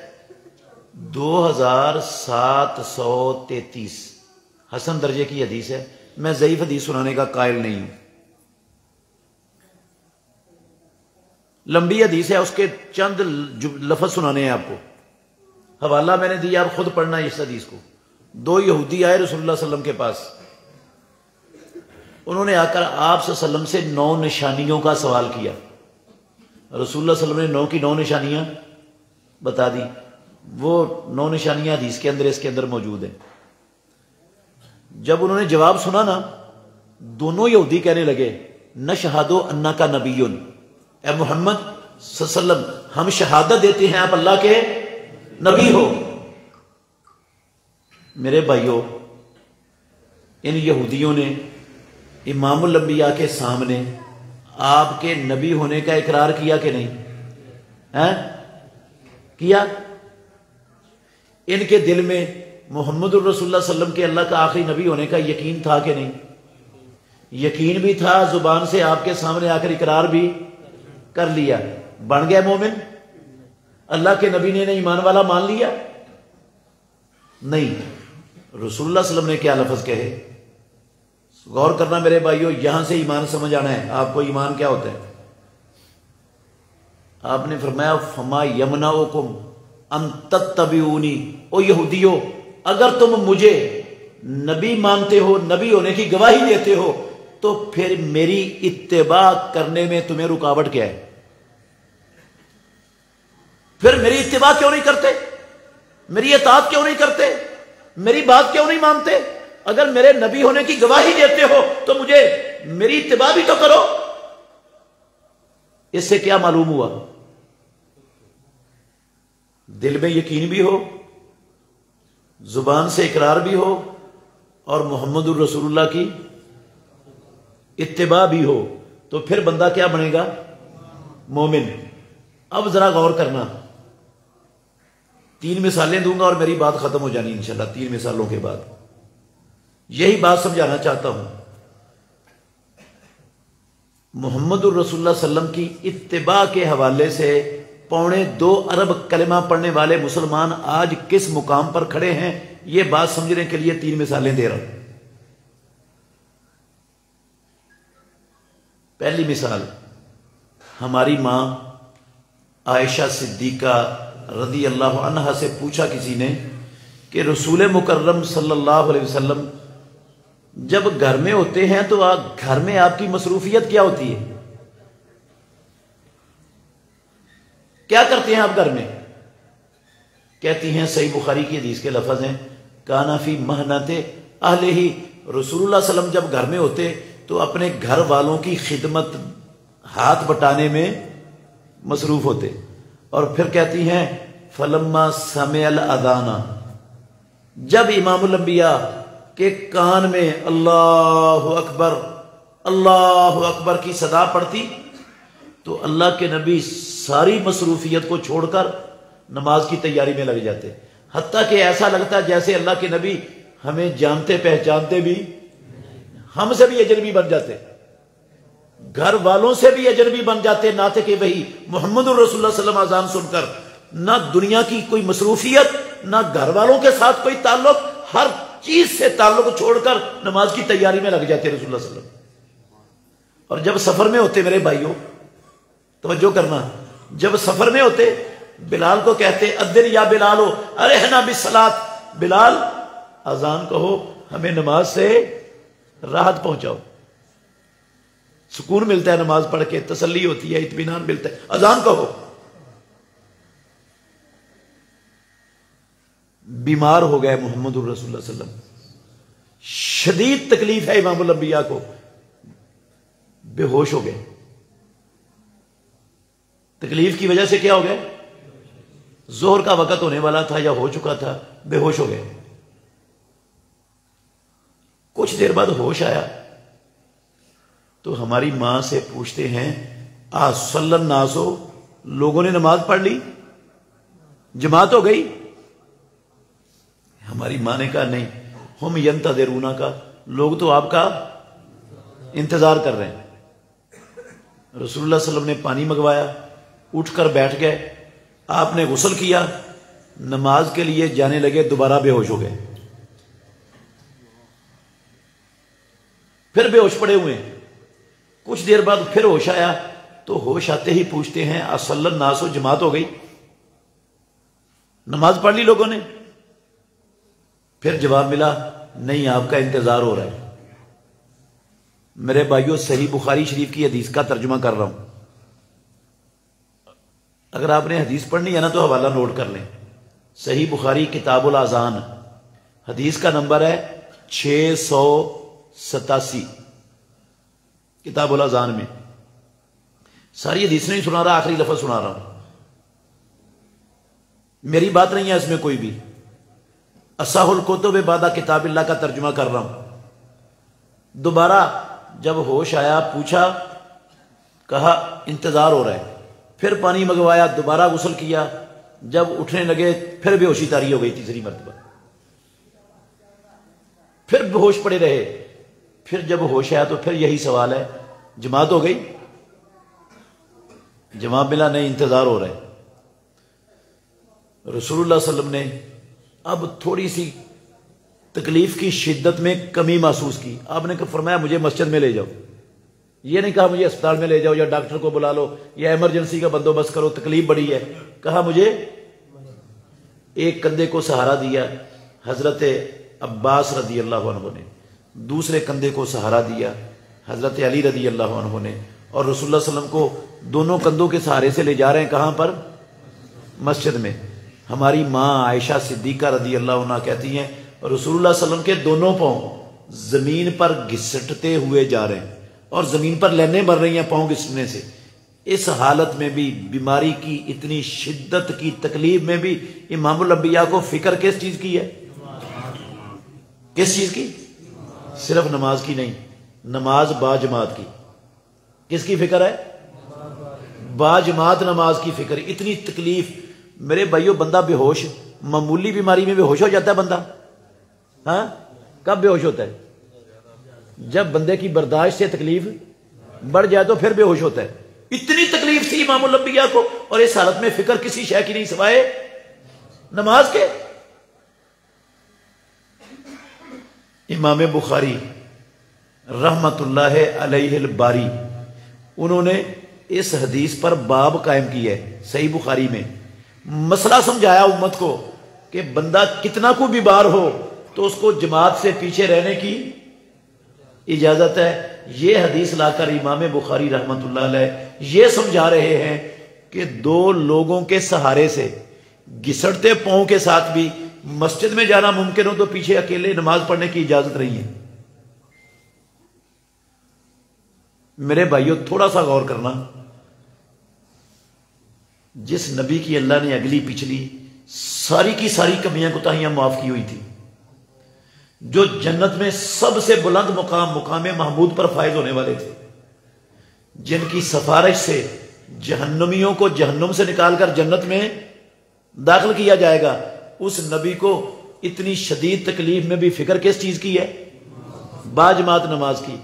2733، حسن درجے کی حدیث ہے۔ میں ضعیف حدیث سنانے کا قائل نہیں ہوں، لمبی حدیث ہے، اس کے چند لفظ سنانے ہیں آپ کو، حوالہ میں نے دیا، آپ خود پڑھنا اس حدیث کو۔ دو یہودی آئے رسول اللہ صلی اللہ علیہ وسلم کے پاس، انہوں نے آ کر آپ صلی اللہ علیہ وسلم سے 9 نشانیوں کا سوال کیا۔ رسول اللہ صلی اللہ علیہ وسلم نے 9 کی 9 نشانیاں بتا دی۔ وہ 9 نشانیاں حدیث کے اندر، اس کے اندر موجود ہیں۔ جب انہوں نے جواب سنا نا، دونوں یہودی کہنے لگے نشہد انک نبی، اے محمد صلی اللہ علیہ وسلم ہم شہادت دیتے ہیں آپ اللہ کے نبی ہو۔ میرے بھائیوں، ان یہودیوں نے امام الانبیاء کے سامنے آپ کے نبی ہونے کا اقرار کیا کہ نہیں؟ کیا؟ ان کے دل میں محمد الرسول اللہ صلی اللہ علیہ وسلم کے اللہ کا آخری نبی ہونے کا یقین تھا کہ نہیں؟ یقین بھی تھا، زبان سے آپ کے سامنے آ کر اقرار بھی کر لیا، بن گیا مومن؟ اللہ کے نبی نے ایمان والا مان لیا؟ نہیں۔ رسول اللہ صلی اللہ علیہ وسلم نے کیا لفظ کہے؟ غور کرنا میرے بھائیوں، یہاں سے ایمان سمجھ آنا ہے آپ کو ایمان کیا ہوتا ہے۔ آپ نے فرمایا فما یمنعکم ان تتبعونی، او یہودیو اگر تم مجھے نبی مانتے ہو، نبی ہونے کی گواہی دیتے ہو، تو پھر میری اتباع کرنے میں تمہیں رکاوٹ کیا ہے؟ پھر میری اتباع کیوں نہیں کرتے؟ میری اطاعت کیوں نہیں کرتے؟ میری بات کیوں نہیں مانتے؟ اگر میرے نبی ہونے کی گواہی دیتے ہو تو مجھے میری اتباع بھی تو کرو۔ اس سے کیا معلوم ہوا؟ دل میں یقین بھی ہو، زبان سے اقرار بھی ہو، اور محمد الرسول اللہ کی اتباع بھی ہو، تو پھر بندہ کیا بنے گا؟ مومن۔ اب ذرا غور کرنا، 3 مثالیں دوں گا اور میری بات ختم ہو جانی انشاءاللہ 3 مثالوں کے بعد۔ یہی بات سمجھانا چاہتا ہوں، محمد الرسول اللہ صلی اللہ علیہ وسلم کی اتباع کے حوالے سے 2.25 ارب کلمہ پڑھنے والے مسلمان آج کس مقام پر کھڑے ہیں، یہ بات سمجھنے کے لیے 3 مثالیں دے رہا ہوں۔ پہلی مثال، ہماری ماں عائشہ صدیقہ رضی اللہ عنہا سے پوچھا کسی نے کہ رسول مکرم صلی اللہ علیہ وسلم جب گھر میں ہوتے ہیں تو گھر میں آپ کی مصروفیت کیا ہوتی ہے؟ کیا کرتے ہیں آپ گھر میں؟ کہتی ہیں، صحیح بخاری کی حدیث کے لفظ ہیں، کانا فی محنت اہلہ، رسول اللہ صلی اللہ علیہ وسلم جب گھر میں ہوتے تو اپنے گھر والوں کی خدمت، ہاتھ بٹانے میں مصروف ہوتے۔ اور پھر کہتی ہیں فلما سمع الاذان، جب امام الانبیاء کے کان میں اللہ اکبر کی صدا پڑتی تو اللہ کے نبی ساری مصروفیت کو چھوڑ کر نماز کی تیاری میں لگ جاتے، حتیٰ کہ ایسا لگتا جیسے اللہ کے نبی ہمیں جانتے پہچانتے بھی، ہم سے بھی اجنبی بن جاتے، گھر والوں سے بھی اجنبی بن جاتے، نہ تھے کہ وہی محمد الرسول اللہ صلی اللہ علیہ وسلم اذان سن کر نہ دنیا کی کوئی مصروفیت، نہ گھر والوں کے ساتھ کوئی تعلق، ہر چیز سے تعلق چھوڑ کر نماز کی تیاری میں لگ جاتے رسول اللہ صلی اللہ علیہ وسلم۔ اور جب سفر میں ہوتے میرے بھائیوں، توجہ کرنا، جب سفر میں ہوتے بلال کو کہتے اذن یا بلال ارحنا بالصلاۃ، بلال اذان کہو ہمیں نماز سے راحت پہنچاؤ، سکون ملتا ہے نماز پڑھ کے، تسلی ہوتی ہے، اطمینان ملتا ہے، اذان کہو۔ بیمار ہو گئے محمد الرسول اللہ صلی اللہ علیہ وسلم، شدید تکلیف ہے امام الانبیاء کو، بے ہوش ہو گئے۔ تکلیف کی وجہ سے کیا ہو گئے؟ ظہر کا وقت ہونے والا تھا یا ہو چکا تھا، بے ہوش ہو گئے۔ کچھ دیر بعد ہوش آیا تو ہماری ماں سے پوچھتے ہیں صلی الناس، لوگوں نے نماز پڑھ لی، جماعت ہو گئی؟ ہماری ماں نے کہا نہیں، ہم ینتظرون کا، لوگ تو آپ کا انتظار کر رہے ہیں۔ رسول اللہ صلی اللہ علیہ وسلم نے پانی منگوایا، اٹھ کر بیٹھ گئے، آپ نے غسل کیا، نماز کے لیے جانے لگے، دوبارہ بے ہوش ہو گئے، پھر بے ہوش پڑے ہوئے۔ کچھ دیر بعد پھر ہوش آیا تو ہوش آتے ہی پوچھتے ہیں اصل الناس، جماعت ہو گئی، نماز پڑھ لی لوگوں نے؟ پھر جواب ملا نہیں، آپ کا انتظار ہو رہا ہے۔ میرے بھائیوں، صحیح بخاری شریف کی حدیث کا ترجمہ کر رہا ہوں، اگر آپ نے حدیث پڑھنی ہے نا تو حوالہ نوٹ کر لیں۔ صحیح بخاری کتاب الاذان، حدیث کا نمبر ہے 687، کتاب الاذان میں۔ ساری حدیث نہیں سنا رہا، آخری لفظ سنا رہا ہوں، میری بات نہیں ہے اس میں کوئی بھی، اصح الکتب بعد کتاب اللہ کا ترجمہ کر رہا ہوں۔ دوبارہ جب ہوش آیا پوچھا، کہا انتظار ہو رہا ہے، پھر پانی منگوایا، دوبارہ غسل کیا، جب اٹھنے لگے پھر بے ہوشی طاری ہو گئی تیسری مرتبہ، پھر بے ہوش پڑے رہے، پھر جب ہوش آیا تو پھر یہی سوال ہے جماعت ہو گئی؟ جواب ملا نہیں، انتظار ہو رہا ہے۔ رسول اللہ صلی اللہ علیہ وسلم نے اب تھوڑی سی تکلیف کی شدت میں کمی محسوس کی، آپ نے فرمایا مجھے مسجد میں لے جاؤ، یہ نہیں کہا مجھے اسپتال میں لے جاؤ یا ڈاکٹر کو بلا لو یا ایمرجنسی کا بندوبست کرو، تکلیف بڑی ہے، کہا مجھے ایک کندھے کو سہارا دیا حضرت عباس رضی اللہ عنہ نے، دوسرے کندھے کو سہارا دیا حضرت علی رضی اللہ عنہ نے، اور رسول اللہ صلی اللہ علیہ وسلم کو دونوں کندھوں کے سہارے سے لے جا رہے ہیں، کہاں پر؟ مسجد میں۔ ہماری ماں عائشہ صدیقہ رضی اللہ عنہ کہتی ہیں رسول اللہ صلی اللہ علیہ وسلم کے دونوں پاؤں زمین پر گھسٹتے ہوئے جا رہے ہیں اور زمین پر لینیں مر رہی ہیں پاؤں گھسٹنے سے۔ اس حالت میں بھی، بیماری کی اتنی شدت کی تکلیف میں بھی، امام الانبیاء کو فکر کس چیز کی ہے؟ کس چیز کی؟ صرف نماز کی نہیں، نماز با جماعت کی۔ کس کی فکر ہے؟ با جماعت نماز کی فکر۔ اتنی تکلیف، میرے بھائیو، بندہ بے ہوش، معمولی بیماری میں بے ہوش ہو جاتا ہے بندہ؟ ہاں، کب بے ہوش ہوتا ہے؟ جب بندے کی برداشت سے تکلیف بڑھ جائے تو پھر بے ہوش ہوتا ہے۔ اتنی تکلیف تھی امام الانبیاء کو، اور اس حالت میں فکر کسی شے کی نہیں سوائے نماز کے۔ امام بخاری رحمت اللہ علیہ الباری، انہوں نے اس حدیث پر باب قائم کیا ہے صحیح بخاری میں، مسئلہ سمجھایا امت کو کہ بندہ کتنا کو بیمار ہو تو اس کو جماعت سے پیچھے رہنے کی اجازت ہے۔ یہ حدیث لا کر امام بخاری رحمت اللہ علیہ یہ سمجھا رہے ہیں کہ دو لوگوں کے سہارے سے گھسٹتے پاؤں کے ساتھ بھی مسجد میں جانا ممکن ہو تو پیچھے اکیلے نماز پڑھنے کی اجازت نہیں ہے۔ میرے بھائیوں، تھوڑا سا غور کرنا، جس نبی کی اللہ نے اگلی پچھلی ساری کی ساری کمیاں کوتاہیاں معاف کی ہوئی تھی، جو جنت میں سب سے بلند مقام محمود پر فائز ہونے والے تھے، جن کی سفارش سے جہنمیوں کو جہنم سے نکال کر جنت میں داخل کیا جائے گا، اس نبی کو اتنی شدید تکلیف میں بھی فکر کس چیز کی ہے؟ باجماعت نماز کی۔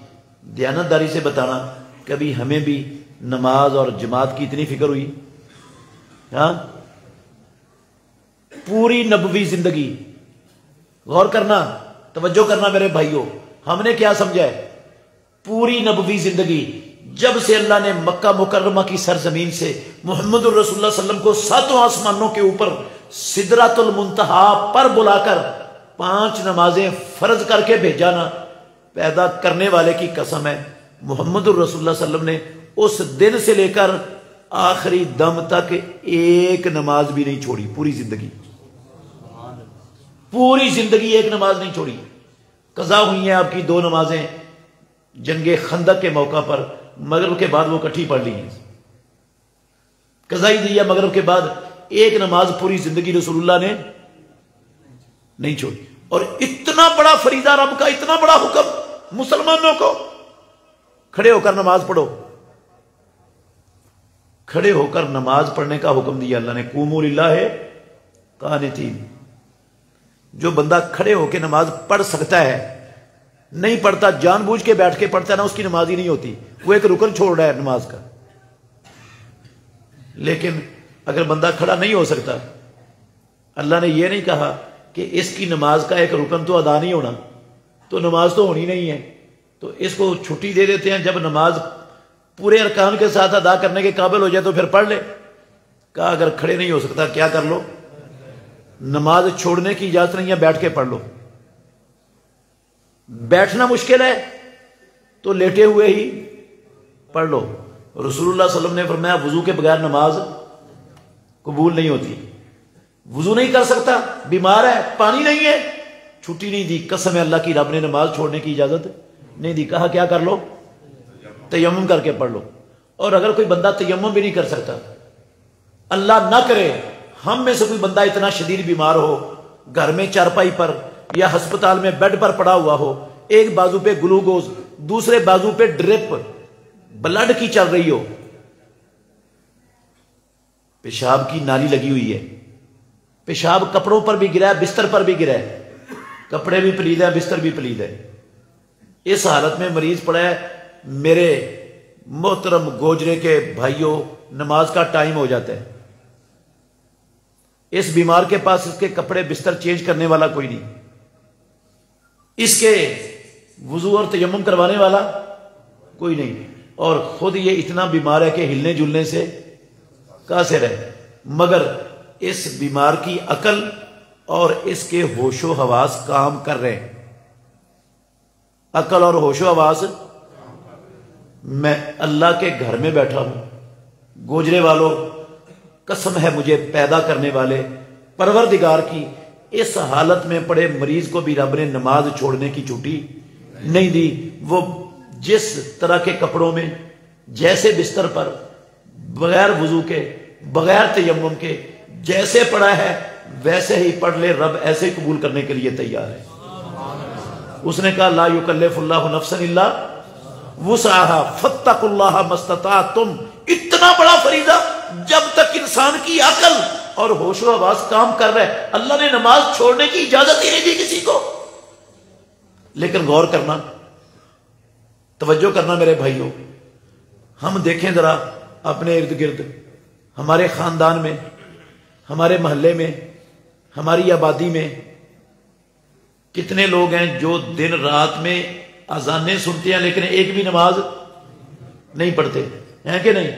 دیانتداری سے بتانا، کبھی ہمیں بھی نماز اور جماعت کی اتنی فکر ہوئی؟ ہاں، پوری نبوی زندگی، غور کرنا، توجہ کرنا میرے بھائیوں، ہم نے کیا سمجھا ہے؟ پوری نبوی زندگی، جب سے اللہ نے مکہ مکرمہ کی سرزمین سے محمد الرسول اللہ صلی اللہ علیہ وسلم کو ساتوں آسمانوں کے اوپر سدرۃ المنتہا پر بلا کر 5 نمازیں فرض کر کے بھیجا نا، پیدا کرنے والے کی قسم ہے، محمد الرسول اللہ صلی اللہ علیہ وسلم نے اس دن سے لے کر آخری دم تک ایک نماز بھی نہیں چھوڑی، پوری زندگی ایک نماز نہیں چھوڑی۔ قضا ہوئی ہیں آپ کی 2 نمازیں جنگ خندق کے موقع پر، مغرب کے بعد وہ کٹھی پڑھ لی ہیں، قضا ہی دی ہے مغرب کے بعد، ایک نماز پوری زندگی رسول اللہ نے نہیں چھوڑی۔ اور اتنا بڑا فریضہ رب کا، اتنا بڑا حکم مسلمانوں کو، کھڑے ہو کر نماز پڑھو، کھڑے ہو کر نماز پڑھنے کا حکم دیا اللہ نے، قوموا للہ قانتین۔ جو بندہ کھڑے ہو کے نماز پڑھ سکتا ہے، نہیں پڑھتا، جان بوجھ کے بیٹھ کے پڑھتا ہے نا، اس کی نماز ہی نہیں ہوتی، وہ ایک رکن چھوڑ رہا ہے نماز کا۔ لیکن اگر بندہ کھڑا نہیں ہو سکتا، اللہ نے یہ نہیں کہا کہ اس کی نماز کا ایک رکن تو ادا نہیں ہونا، تو نماز تو ہونی نہیں ہے، تو اس کو چھٹی دے دیتے ہیں، جب نماز پورے ارکان کے ساتھ ادا کرنے کے قابل ہو جائے تو پھر پڑھ لے. کہا اگر کھڑے نہیں ہو سکتا کیا کر لو؟ نماز چھوڑنے کی اجازت نہیں ہے، بیٹھ کے پڑھ لو. بیٹھنا مشکل ہے تو لیٹے ہوئے ہی پڑھ لو. رسول اللہ صلی اللہ علیہ وسلم نے فرمایا وضو کے بغیر نماز قبول نہیں ہوتی. وضو نہیں کر سکتا، بیمار ہے، پانی نہیں ہے، چھٹی نہیں دی. قسم ہے اللہ کی، رب نے نماز چھوڑنے کی اجازت نہیں دی. کہا کیا کر لو؟ تیمم کر کے پڑھ لو. اور اگر کوئی بندہ تیمم بھی نہیں کر سکتا، اللہ نہ کرے ہم میں سے کوئی بندہ اتنا شدید بیمار ہو، گھر میں چارپائی پر یا ہسپتال میں بیڈ پر پڑا ہوا ہو، ایک بازو پہ گلوکوز، دوسرے بازو پہ ڈرپ بلڈ کی چل رہی ہو، پیشاب کی نالی لگی ہوئی ہے، پیشاب کپڑوں پر بھی گرا ہے، بستر پر بھی گرا ہے، کپڑے بھی پلید ہے، بستر بھی پلید ہے، اس حالت میں مریض پڑا ہے. میرے محترم گوجرے کے بھائیوں، نماز کا ٹائم ہو جاتا ہے. اس بیمار کے پاس اس کے کپڑے بستر چینج کرنے والا کوئی نہیں، اس کے وضو اور تیمم کروانے والا کوئی نہیں، اور خود یہ اتنا بیمار ہے کہ ہلنے جلنے سے قاصر ہے. مگر اس بیمار کی عقل اور اس کے ہوش و حواس کام کر رہے ہیں. عقل اور ہوش و حواس. میں اللہ کے گھر میں بیٹھا ہوں. گوجرے والوں، قسم ہے مجھے پیدا کرنے والے پروردگار کی، اس حالت میں پڑے مریض کو بھی رب نے نماز چھوڑنے کی چھٹی نہیں دی. وہ جس طرح کے کپڑوں میں، جیسے بستر پر، بغیر وضو کے، بغیر تیمم کے جیسے پڑا ہے ویسے ہی پڑھ لے، رب ایسے ہی قبول کرنے کے لیے تیار ہے. اس نے کہا لا یکلف اللہ نفسا الا وسعها فاتقوا اللہ ما استطعتم. اتنا بڑا فریضہ جب تک انسان کی عقل اور ہوش و حواس کام کر رہا ہے، اللہ نے نماز چھوڑنے کی اجازت ہی نہیں دی کسی کو. لیکن غور کرنا، توجہ کرنا میرے بھائیوں، ہم دیکھیں ذرا اپنے ارد گرد، ہمارے خاندان میں، ہمارے محلے میں، ہماری آبادی میں کتنے لوگ ہیں جو دن رات میں اذانیں سنتے ہیں لیکن ایک بھی نماز نہیں پڑھتے ہیں کہ نہیں؟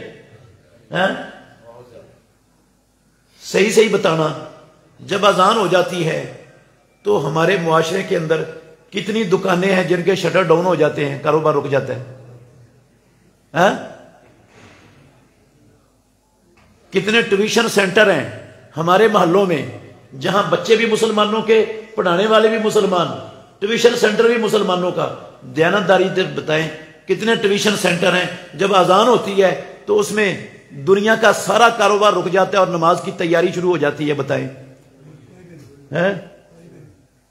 صحیح صحیح بتانا. جب اذان ہو جاتی ہے تو ہمارے معاشرے کے اندر کتنی دکانیں ہیں جن کے شٹر ڈاؤن ہو جاتے ہیں، کاروبار رک جاتا ہے. کتنے ٹیوشن سینٹر ہیں ہمارے محلوں میں جہاں بچے بھی مسلمانوں کے، پڑھانے والے بھی مسلمان، ٹیوشن سینٹر بھی مسلمانوں کا. دیانتداری سے بتائیں کتنے ٹیوشن سینٹر ہیں، جب اذان ہوتی ہے تو اس میں دنیا کا سارا کاروبار رک جاتا ہے اور نماز کی تیاری شروع ہو جاتی ہے. بتائیں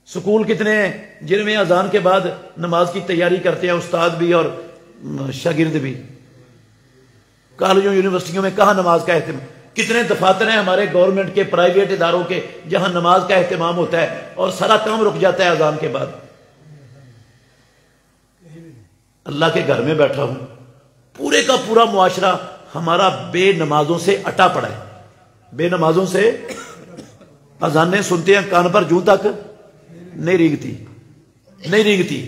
سکول کتنے ہیں جن میں اذان کے بعد نماز کی تیاری کرتے ہیں استاد بھی اور شاگرد بھی. کالجوں یونیورسٹیوں میں کہاں نماز کا اہتمام. کتنے دفاتر ہیں ہمارے گورنمنٹ کے، پرائیویٹ اداروں کے، جہاں نماز کا اہتمام ہوتا ہے اور سارا کام رک جاتا ہے اذان کے بعد. اللہ کے گھر میں بیٹھا ہوں، پورے کا پورا معاشرہ ہمارا بے نمازوں سے اٹا پڑا ہے. بے نمازوں سے اذانیں سنتے ہیں، کان پر جوں تک نہیں ریگتی.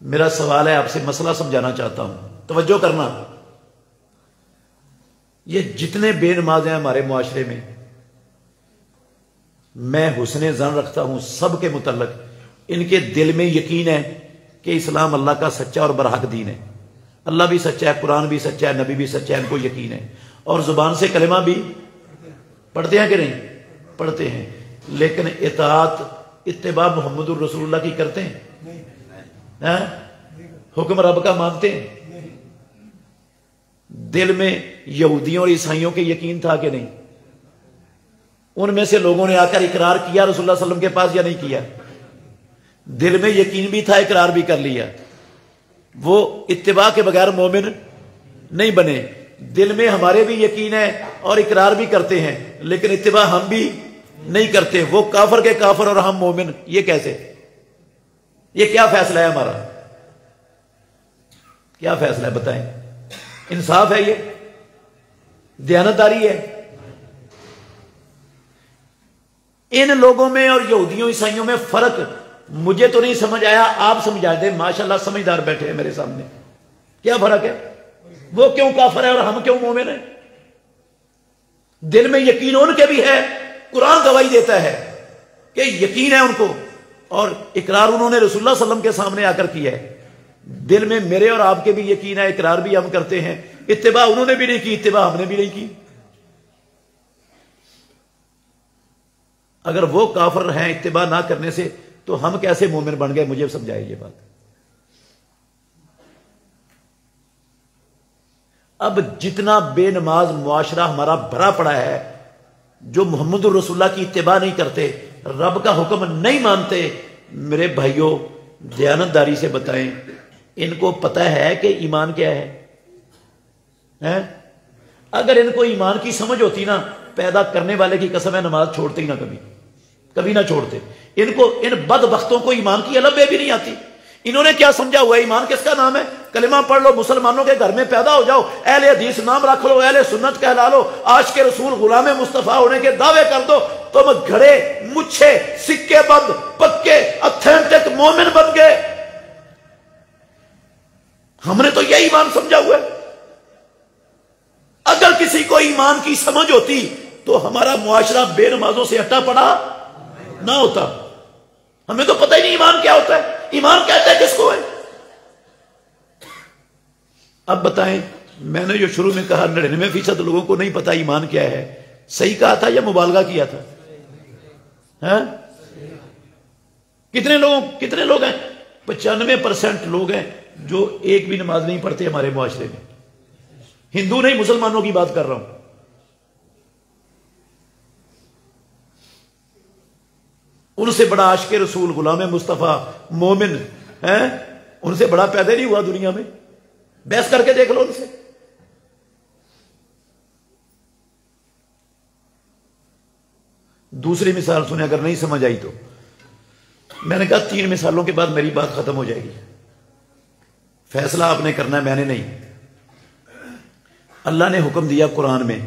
میرا سوال ہے، آپ سے مسئلہ سمجھانا چاہتا ہوں، توجہ کرنا. یہ جتنے بے نماز ہیں ہمارے معاشرے میں، میں حسن ظن رکھتا ہوں سب کے متعلق. ان کے دل میں یقین ہے کہ اسلام اللہ کا سچا اور برحق دین ہے. اللہ بھی سچا ہے، قرآن بھی سچا ہے، نبی بھی سچا ہے، ان کو یقین ہے. اور زبان سے کلمہ بھی پڑھتے ہیں کہ نہیں؟ پڑھتے ہیں. لیکن اطاعت، اتباع محمد الرسول اللہ کی کرتے ہیں؟ حکم رب کا مانتے ہیں؟ دل میں یہودیوں اور عیسائیوں کے یقین تھا کہ نہیں؟ ان میں سے لوگوں نے آ کر اقرار کیا رسول اللہ صلی اللہ علیہ وسلم کے پاس یا نہیں کیا؟ دل میں یقین بھی تھا، اقرار بھی کر لیا. وہ اتباع کے بغیر مومن نہیں بنے. دل میں ہمارے بھی یقین ہے اور اقرار بھی کرتے ہیں، لیکن اتباع ہم بھی نہیں کرتے. وہ کافر کے کافر اور ہم مومن، یہ کیسے؟ یہ کیا فیصلہ ہے ہمارا؟ کیا فیصلہ ہے بتائیں؟ انصاف ہے؟ یہ دیانتداری ہے؟ ان لوگوں میں اور یہودیوں عیسائیوں میں فرق مجھے تو نہیں سمجھ آیا، آپ سمجھا دیں. ماشاءاللہ سمجھدار بیٹھے ہیں میرے سامنے. کیا فرق ہے؟ وہ کیوں کافر ہے اور ہم کیوں مومن ہیں؟ دل میں یقین ان کے بھی ہے، قرآن گواہی دیتا ہے کہ یقین ہے ان کو، اور اقرار انہوں نے رسول اللہ صلی اللہ علیہ وسلم کے سامنے آ کر کیا ہے۔ دل میں میرے اور آپ کے بھی یقین ہے، اقرار بھی ہم کرتے ہیں، اتباع انہوں نے بھی نہیں کی، اتباع ہم نے بھی نہیں کی۔ اگر وہ کافر ہیں اتباع نہ کرنے سے، تو ہم کیسے مومن بن گئے؟ مجھے سمجھائے یہ بات۔ اب جتنا بے نماز معاشرہ ہمارا بھرا پڑا ہے، جو محمد الرسول اللہ کی اتباع نہیں کرتے، رب کا حکم نہیں مانتے، میرے بھائیوں دیانتداری سے بتائیں، ان کو پتہ ہے کہ ایمان کیا ہے؟ اگر ان کو ایمان کی سمجھ ہوتی نا، پیدا کرنے والے کی قسم ہے نماز چھوڑتے ہی نہ، کبھی نہ چھوڑتے۔ ان کو، ان بدبختوں کو ایمان کی الب بھی نہیں آتی۔ انہوں نے کیا سمجھا ہوا ہے؟ ایمان کس کا نام ہے؟ کلمہ پڑھ لو، مسلمانوں کے گھر میں پیدا ہو جاؤ، اہل حدیث نام رکھ لو، اہل سنت کہلا لو، عاشق رسول غلام مصطفیٰ ہونے کے دعوے کر دو، تم گھڑے مچھے سکے بند پکے اتھینٹک مومن بن گئے۔ ہم نے تو یہ ایمان سمجھا ہوا ہے۔ اگر کسی کو ایمان کی سمجھ ہوتی تو ہمارا معاشرہ بے نمازوں سے ہٹا پڑا نہ ہوتا۔ ہمیں تو پتہ ہی نہیں ایمان کیا ہوتا ہے، ایمان کہتا ہے کس کو ہے؟ اب بتائیں، میں نے جو شروع میں کہا 99% لوگوں کو نہیں پتا ایمان کیا ہے، صحیح کہا تھا یا مبالغہ کیا تھا؟ ہاں؟ کتنے لوگ ہیں؟ 95% لوگ ہیں جو ایک بھی نماز نہیں پڑھتے ہمارے معاشرے میں۔ ہندو نہیں، مسلمانوں کی بات کر رہا ہوں۔ ان سے بڑا عاشق رسول غلام مصطفیٰ مومن ہے، ان سے بڑا پیدا نہیں ہوا دنیا میں، بحث کر کے دیکھ لو ان سے۔ دوسری مثال سنیں، اگر نہیں سمجھ آئی تو میں نے کہا 3 مثالوں کے بعد میری بات ختم ہو جائے گی، فیصلہ آپ نے کرنا ہے، میں نے نہیں۔ اللہ نے حکم دیا قرآن میں،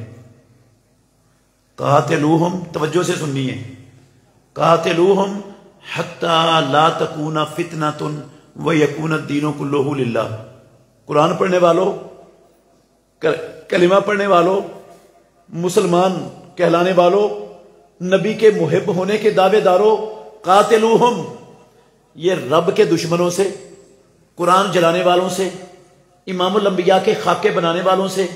قاتلوہم، توجہ سے سننی ہے، قاتلوہم حتی لا تکون فتنۃ ویکون الدین کلہ للہ۔ قرآن پڑھنے والوں، کلمہ پڑھنے والوں، مسلمان کہلانے والوں، نبی کے محب ہونے کے دعوے داروں، قاتلوہم، یہ رب کے دشمنوں سے، قرآن جلانے والوں سے، امام الانبیاء کے خاکے بنانے والوں سے،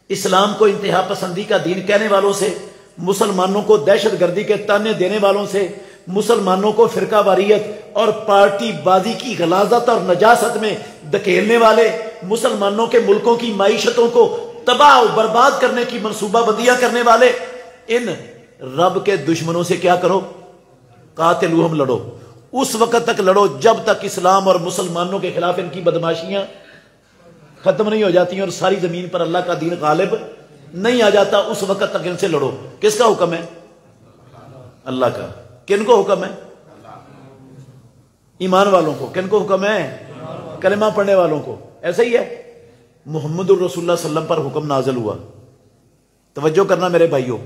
اسلام کو انتہا پسندی کا دین کہنے والوں سے، مسلمانوں کو دہشت گردی کے تانے دینے والوں سے، مسلمانوں کو فرقہ واریت اور پارٹی بازی کی غلاظت اور نجاست میں دھکیلنے والے، مسلمانوں کے ملکوں کی معیشتوں کو تباہ و برباد کرنے کی منصوبہ بندیاں کرنے والے، ان رب کے دشمنوں سے کیا کرو؟ قاتلوہم، لڑو۔ اس وقت تک لڑو جب تک اسلام اور مسلمانوں کے خلاف ان کی بدماشیاں ختم نہیں ہو جاتی اور ساری زمین پر اللہ کا دین غالب نہیں آ جاتا، اس وقت تک ان سے لڑو۔ کس کا حکم ہے؟ اللہ کا۔ کن کو حکم ہے؟ ایمان والوں کو۔ کن کو حکم ہے؟ کلمہ پڑھنے والوں کو۔ ایسا ہی ہے، محمد الرسول اللہ صلی اللہ علیہ وسلم پر حکم نازل ہوا، توجہ کرنا میرے بھائیوں،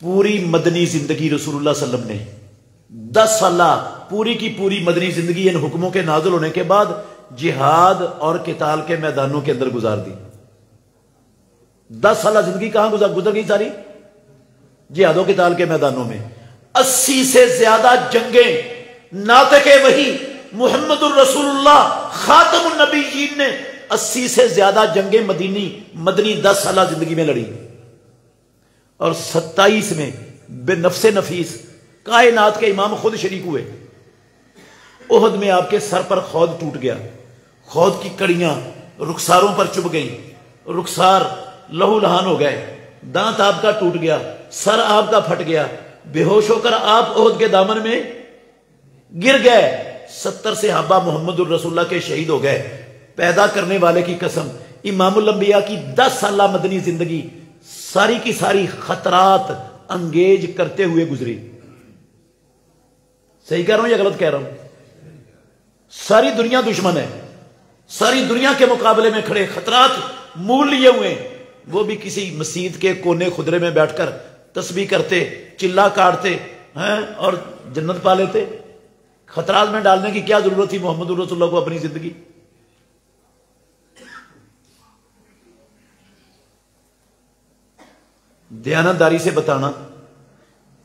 پوری مدنی زندگی رسول اللہ صلی اللہ علیہ وسلم نے 10 سالہ پوری کی پوری مدنی زندگی ان حکموں کے نازل ہونے کے بعد جہاد اور قتال کے میدانوں کے اندر گزار دی۔ 10 سالہ زندگی کہاں گزر گئی ساری؟ جہاد و قتال کے میدانوں میں۔ 80 سے زیادہ جنگیں ناطق وحی محمد الرسول اللہ خاتم النبیین نے 80 سے زیادہ جنگیں مدنی 10 سالہ زندگی میں لڑی، اور 27 میں بے نفس نفیس کائنات کے امام خود شریک ہوئے۔ احد میں آپ کے سر پر خود ٹوٹ گیا، خود کی کڑیاں رخساروں پر چبھ گئیں، رخسار لہو لہان ہو گئے، دانت آپ کا ٹوٹ گیا، سر آپ کا پھٹ گیا، بے ہوش ہو کر آپ احد کے دامن میں گر گئے۔ 70 صحابہ محمد الرسول اللہ کے شہید ہو گئے۔ پیدا کرنے والے کی قسم، امام الانبیاء کی 10 سالہ مدنی زندگی ساری کی ساری خطرات انگیج کرتے ہوئے گزری۔ صحیح کہہ رہا ہوں یا غلط کہہ رہا ہوں؟ ساری دنیا دشمن ہے، ساری دنیا کے مقابلے میں کھڑے، خطرات مول لیے ہوئے، وہ بھی کسی مسجد کے کونے خدرے میں بیٹھ کر تسبیح کرتے، چلا کاٹتے ہیں اور جنت پا لیتے۔ خطرات میں ڈالنے کی کیا ضرورت تھی محمد الرسول اللہ کو اپنی زندگی؟ دیانتداری سے بتانا.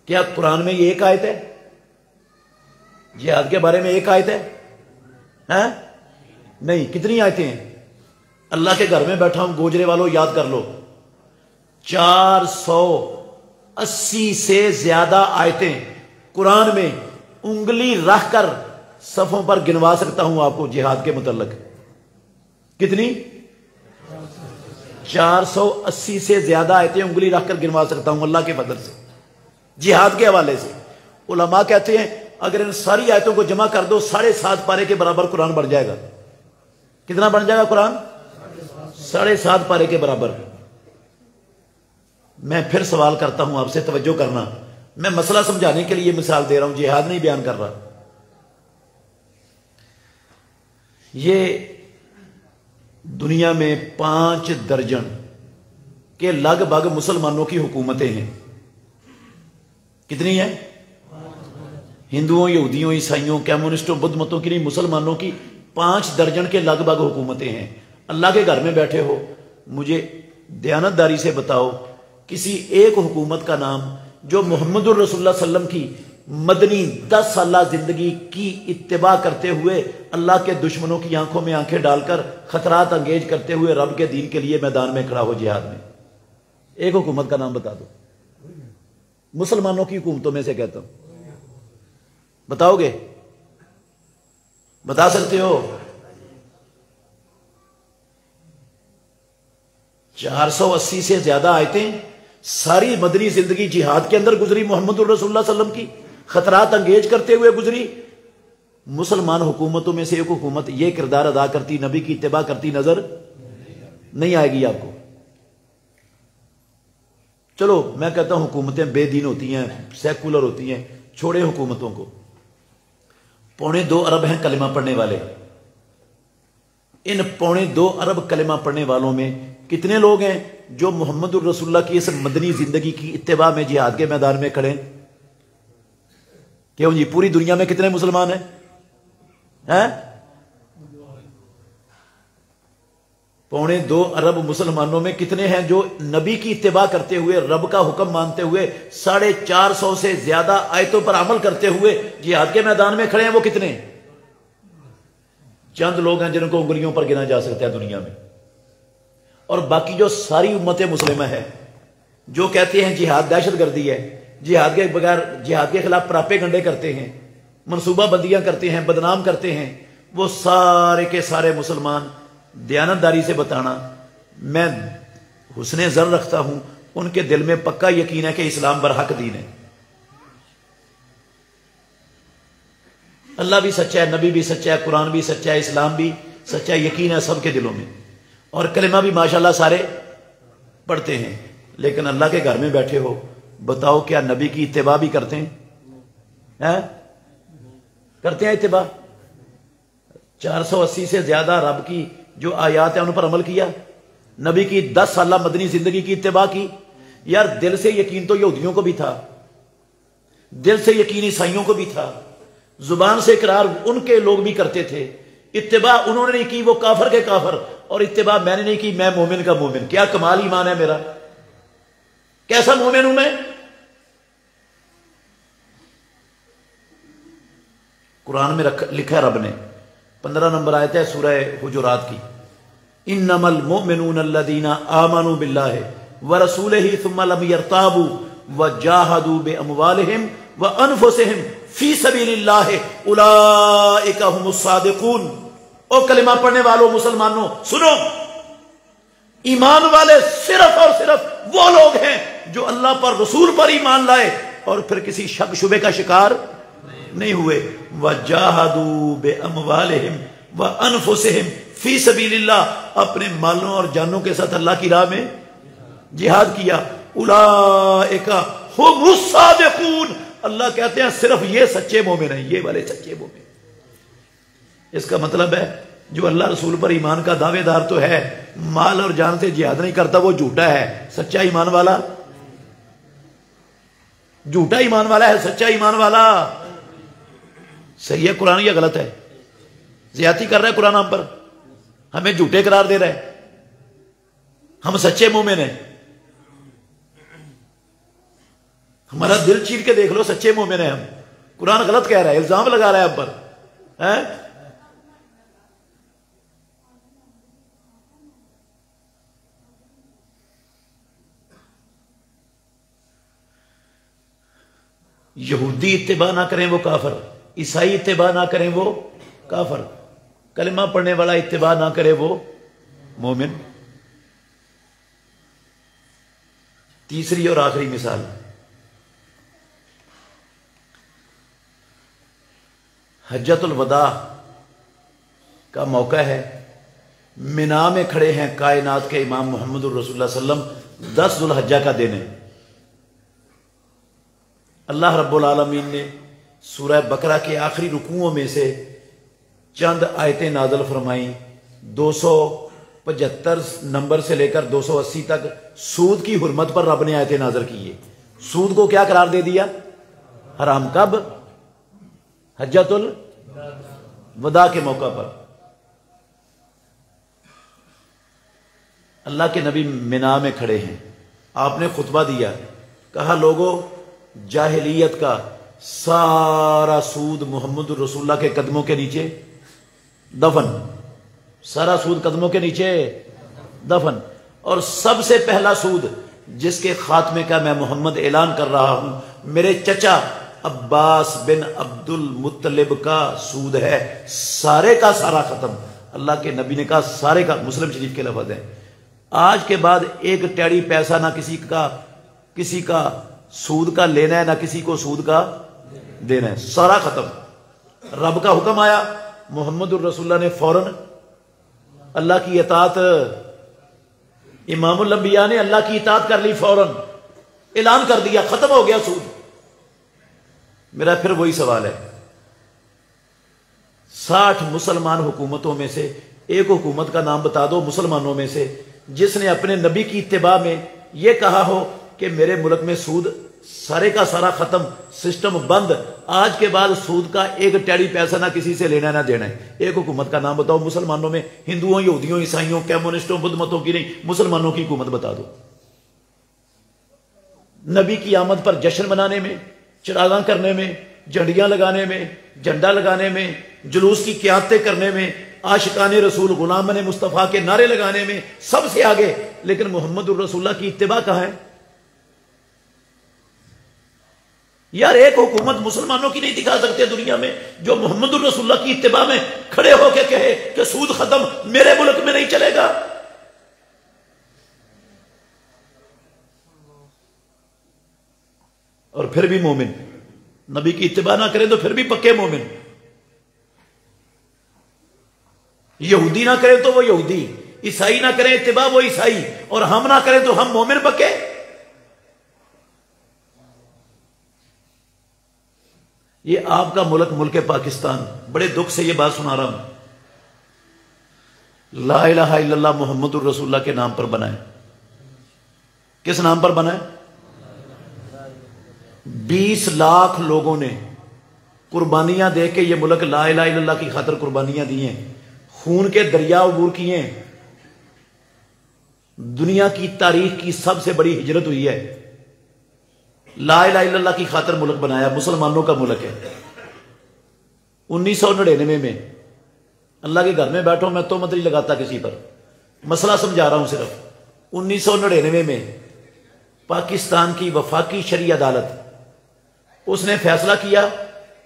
کیا قرآن میں یہ ایک آیت ہے جہاد کے بارے میں؟ ایک آیت ہے؟ نہیں. کتنی آیتیں ہیں؟ اللہ کے گھر میں بیٹھا ہوں گوجرے والوں یاد کر لو، 480 سے زیادہ آیتیں قرآن میں انگلی رکھ کر صفوں پر گنوا سکتا ہوں آپ کو جہاد کے متعلق. کتنی؟ 480 سے زیادہ آیتیں انگلی رکھ کر گنوا سکتا ہوں اللہ کے فضل سے جہاد کے حوالے سے. علماء کہتے ہیں اگر ان ساری آیتوں کو جمع کر دو 7.5 پارے کے برابر قرآن بن جائے گا. کتنا بن جائے گا قرآن؟ 7.5 پارے کے برابر. میں پھر سوال کرتا ہوں آپ سے، توجہ کرنا. میں مسئلہ سمجھانے کے لیے مثال دے رہا ہوں، جہاد نہیں بیان کر رہا. یہ دنیا میں 5 درجن کے لگ بھگ مسلمانوں کی حکومتیں ہیں. کتنی ہیں؟ ہندوؤں، یہودیوں، عیسائیوں، کمیونسٹوں، بدھ متوں کی نہیں، مسلمانوں کی 5 درجن کے لگ بھگ حکومتیں ہیں. اللہ کے گھر میں بیٹھے ہو، مجھے دیانتداری سے بتاؤ کسی ایک حکومت کا نام جو محمد الرسول اللہ صلی اللہ علیہ وسلم کی مدنی 10 سالہ زندگی کی اتباع کرتے ہوئے اللہ کے دشمنوں کی آنکھوں میں آنکھیں ڈال کر خطرات انگیز کرتے ہوئے رب کے دین کے لیے میدان میں کھڑا ہو جہاد میں. ایک حکومت کا نام بتا دو، مسلمانوں کی حکومتوں میں سے کہتا ہوں. بتاؤ گے؟ بتا سکتے ہو؟ 480 سے زیادہ آیتیں، ساری مدنی زندگی جہاد کے اندر گزری محمد الرسول اللہ صلی اللہ علیہ وسلم کی، خطرات انگیز کرتے ہوئے گزری. مسلمان حکومتوں میں سے ایک حکومت یہ کردار ادا کرتی، نبی کی اتباع کرتی نظر نہیں آئے گی آپ کو. چلو میں کہتا ہوں حکومتیں بے دین ہوتی ہیں، سیکولر ہوتی ہیں، چھوڑے حکومتوں کو. 2.25 ارب ہیں کلمہ پڑھنے والے. ان 2.25 ارب کلمہ پڑھنے والوں میں کتنے لوگ ہیں جو محمد الرسول اللہ کی اس مدنی زندگی کی اتباع میں جہاد کے میدان میں کھڑے ہیں؟ کیوں جی؟ پوری دنیا میں کتنے مسلمان ہیں؟ 2.25 ارب مسلمانوں میں کتنے ہیں جو نبی کی اتباع کرتے ہوئے، رب کا حکم مانتے ہوئے، 450 سے زیادہ آیتوں پر عمل کرتے ہوئے جہاد کے میدان میں کھڑے ہیں؟ وہ کتنے؟ چند لوگ ہیں جن کو انگلیوں پر گنا جا سکتا ہے دنیا میں. اور باقی جو ساری امت مسلمہ ہے جو کہتے ہیں جہاد دہشت گردی ہے، جہاد کے بغیر، جہاد کے خلاف پراپے گنڈے کرتے ہیں، منصوبہ بندیاں کرتے ہیں، بدنام کرتے ہیں، وہ سارے کے سارے مسلمان دیانتداری سے بتانا، میں حسن ظن رکھتا ہوں ان کے دل میں پکا یقین ہے کہ اسلام برحق دین ہے. اللہ بھی سچا ہے، نبی بھی سچا ہے، قرآن بھی سچا ہے، اسلام بھی سچا ہے، یقین ہے سب کے دلوں میں. اور کلمہ بھی ماشاءاللہ سارے پڑھتے ہیں. لیکن اللہ کے گھر میں بیٹھے ہو، بتاؤ کیا نبی کی اتباع بھی کرتے ہیں؟ کرتے ہیں اتباع؟ 480 سے زیادہ رب کی جو آیات ہیں ان پر عمل کیا، نبی کی 10 سالہ مدنی زندگی کی اتباع کی. یار دل سے یقین تو یہودیوں کو بھی تھا، دل سے یقین عیسائیوں کو بھی تھا، زبان سے اقرار ان کے لوگ بھی کرتے تھے. اتباع انہوں نے نہیں کی، وہ کافر کے کافر، اور اتباع میں نے نہیں کی، میں مومن کا مومن. کیا کمال ایمان ہے میرا، کیسا مومن ہوں میں. قرآن میں لکھا ہے رب نے، 15 نمبر آیت ہے سورہ حجرات کی، انما المؤمنون الذین آمنوا باللہ ورسولہ ثم لم یرتابوا وجاہدوا باموالہم وانفسہم فی سبیل اللہ اولئک هم الصادقون. او کلمہ پڑھنے والوں مسلمانوں سنو، ایمان والے صرف اور صرف وہ لوگ ہیں جو اللہ پر، رسول پر ایمان لائے اور پھر کسی شک شبے کا شکار نہیں ہوئے. وَجَاهَدُوا بِأَمْوَالِهِمْ وَأَنفُسِهِمْ فِي سَبِيلِ اللَّهِ، اپنے مالوں اور جانوں کے ساتھ اللہ کی راہ میں جہاد کیا. اولئک هم الصادقون، اللہ کہتے ہیں صرف یہ سچے مومن ہیں، یہ والے سچے مومن. اس کا مطلب ہے جو اللہ رسول پر ایمان کا دعوے دار تو ہے، مال اور جان سے جہاد نہیں کرتا، وہ جھوٹا ہے. سچا ایمان والا جھوٹا ایمان والا ہے، سچا ایمان والا صحیح ہے. قرآن یہ غلط ہے، زیادتی کر رہا ہے قرآن ہم پر، ہمیں جھوٹے قرار دے رہا ہے. ہم سچے مومن ہیں. ہمارا دل چیر کے دیکھ لو، سچے مومن ہیں ہم. قرآن غلط کہہ رہا ہے، الزام لگا رہا ہے ہم پر. یہودی اتباع نہ کریں وہ کافر، عیسائی اتباع نہ کریں وہ کافر، کلمہ پڑھنے والا اتباع نہ کرے وہ مومن. تیسری اور آخری مثال، حجۃ الوداع کا موقع ہے، منا میں کھڑے ہیں کائنات کے امام محمد الرسول اللہ صلی اللہ علیہ وسلم، 10 ذو الحجہ کا دن ہے. اللہ رب العالمین نے سورہ بقرہ کے آخری رکوعوں میں سے چند آیتیں نازل فرمائیں. 275 نمبر سے لے کر 280 تک سود کی حرمت پر رب نے آیتیں نازل کی ہے. سود کو کیا قرار دے دیا؟ حرام. کب؟ حجۃ الوداع کے موقع پر. اللہ کے نبی منا میں کھڑے ہیں، آپ نے خطبہ دیا، کہا لوگوں جاہلیت کا سارا سود محمد الرسول اللہ کے قدموں کے نیچے دفن، سارا سود قدموں کے نیچے دفن. اور سب سے پہلا سود جس کے خاتمے کا میں محمد اعلان کر رہا ہوں، میرے چچا عباس بن عبد المطلب کا سود ہے، سارے کا سارا ختم. اللہ کے نبی نے کہا سارے کا، مسلم شریف کے لفظ ہیں. آج کے بعد ایک ٹیڑی پیسہ نہ کسی کا سود کا لینا ہے، نہ کسی کو سود کا دینا ہے، سارا ختم. رب کا حکم آیا، محمد الرسول اللہ نے فوراً اللہ کی اطاعت، امام الانبیاء نے اللہ کی اطاعت کر لی، فوراً اعلان کر دیا ختم ہو گیا سود. میرا پھر وہی سوال ہے، 60 مسلمان حکومتوں میں سے ایک حکومت کا نام بتا دو مسلمانوں میں سے جس نے اپنے نبی کی اتباع میں یہ کہا ہو کہ میرے ملک میں سود سارے کا سارا ختم، سسٹم بند، آج کے بعد سود کا ایک ٹیڑی پیسہ نہ کسی سے لینا نہ دینا ہے. ایک حکومت کا نام بتاؤ مسلمانوں میں، ہندوؤں، یہودیوں، عیسائیوں، کمیونسٹوں، بدھ متوں کی نہیں، مسلمانوں کی حکومت بتا دو. نبی کی آمد پر جشن منانے میں، چراغاں کرنے میں، جھنڈیاں لگانے میں، جھنڈا لگانے میں، جلوس کی قیادتیں کرنے میں، عاشقان رسول، غلامان مصطفیٰ کے نعرے لگانے میں سب سے آگے، لیکن محمد الرسول اللہ کی اتباع کہاں ہے؟ یار ایک حکومت مسلمانوں کی نہیں دکھا سکتے دنیا میں جو محمد الرسول اللہ کی اتباع میں کھڑے ہو کے کہے کہ سود ختم، میرے ملک میں نہیں چلے گا. اور پھر بھی مومن، نبی کی اتباع نہ کریں تو پھر بھی پکے مومن. یہودی نہ کریں تو وہ یہودی، عیسائی نہ کریں اتباع وہ عیسائی، اور ہم نہ کریں تو ہم مومن پکے. یہ آپ کا ملک، ملک پاکستان، بڑے دکھ سے یہ بات سنا رہا ہوں، لا الہ الا اللہ محمد الرسول اللہ کے نام پر بنا ہے. کس نام پر بنا ہے؟ 20 لاکھ لوگوں نے قربانیاں دے کے یہ ملک لا الہ الا اللہ کی خاطر قربانیاں دی ہیں، خون کے دریا عبور کیے ہیں. دنیا کی تاریخ کی سب سے بڑی ہجرت ہوئی ہے، لا الہ الا اللہ کی خاطر ملک بنایا، مسلمانوں کا ملک ہے. 1999 میں اللہ کے گھر میں بیٹھو، میں تہمت نہیں لگاتا کسی پر، مسئلہ سمجھا رہا ہوں صرف. 1999 میں پاکستان کی وفاقی شرعی عدالت اس نے فیصلہ کیا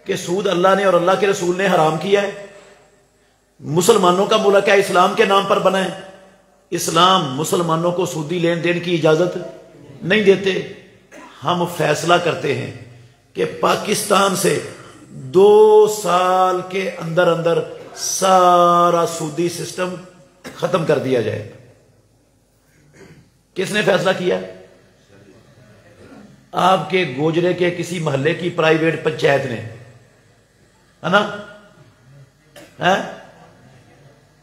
کہ سود اللہ نے اور اللہ کے رسول نے حرام کیا ہے. مسلمانوں کا ملک ہے، اسلام کے نام پر بنا ہے، اسلام مسلمانوں کو سودی لین دین کی اجازت نہیں دیتے. ہم فیصلہ کرتے ہیں کہ پاکستان سے 2 سال کے اندر اندر سارا سودی سسٹم ختم کر دیا جائے. کس نے فیصلہ کیا؟ آپ کے گوجرے کے کسی محلے کی پرائیویٹ پنچایت نے، ہے نا؟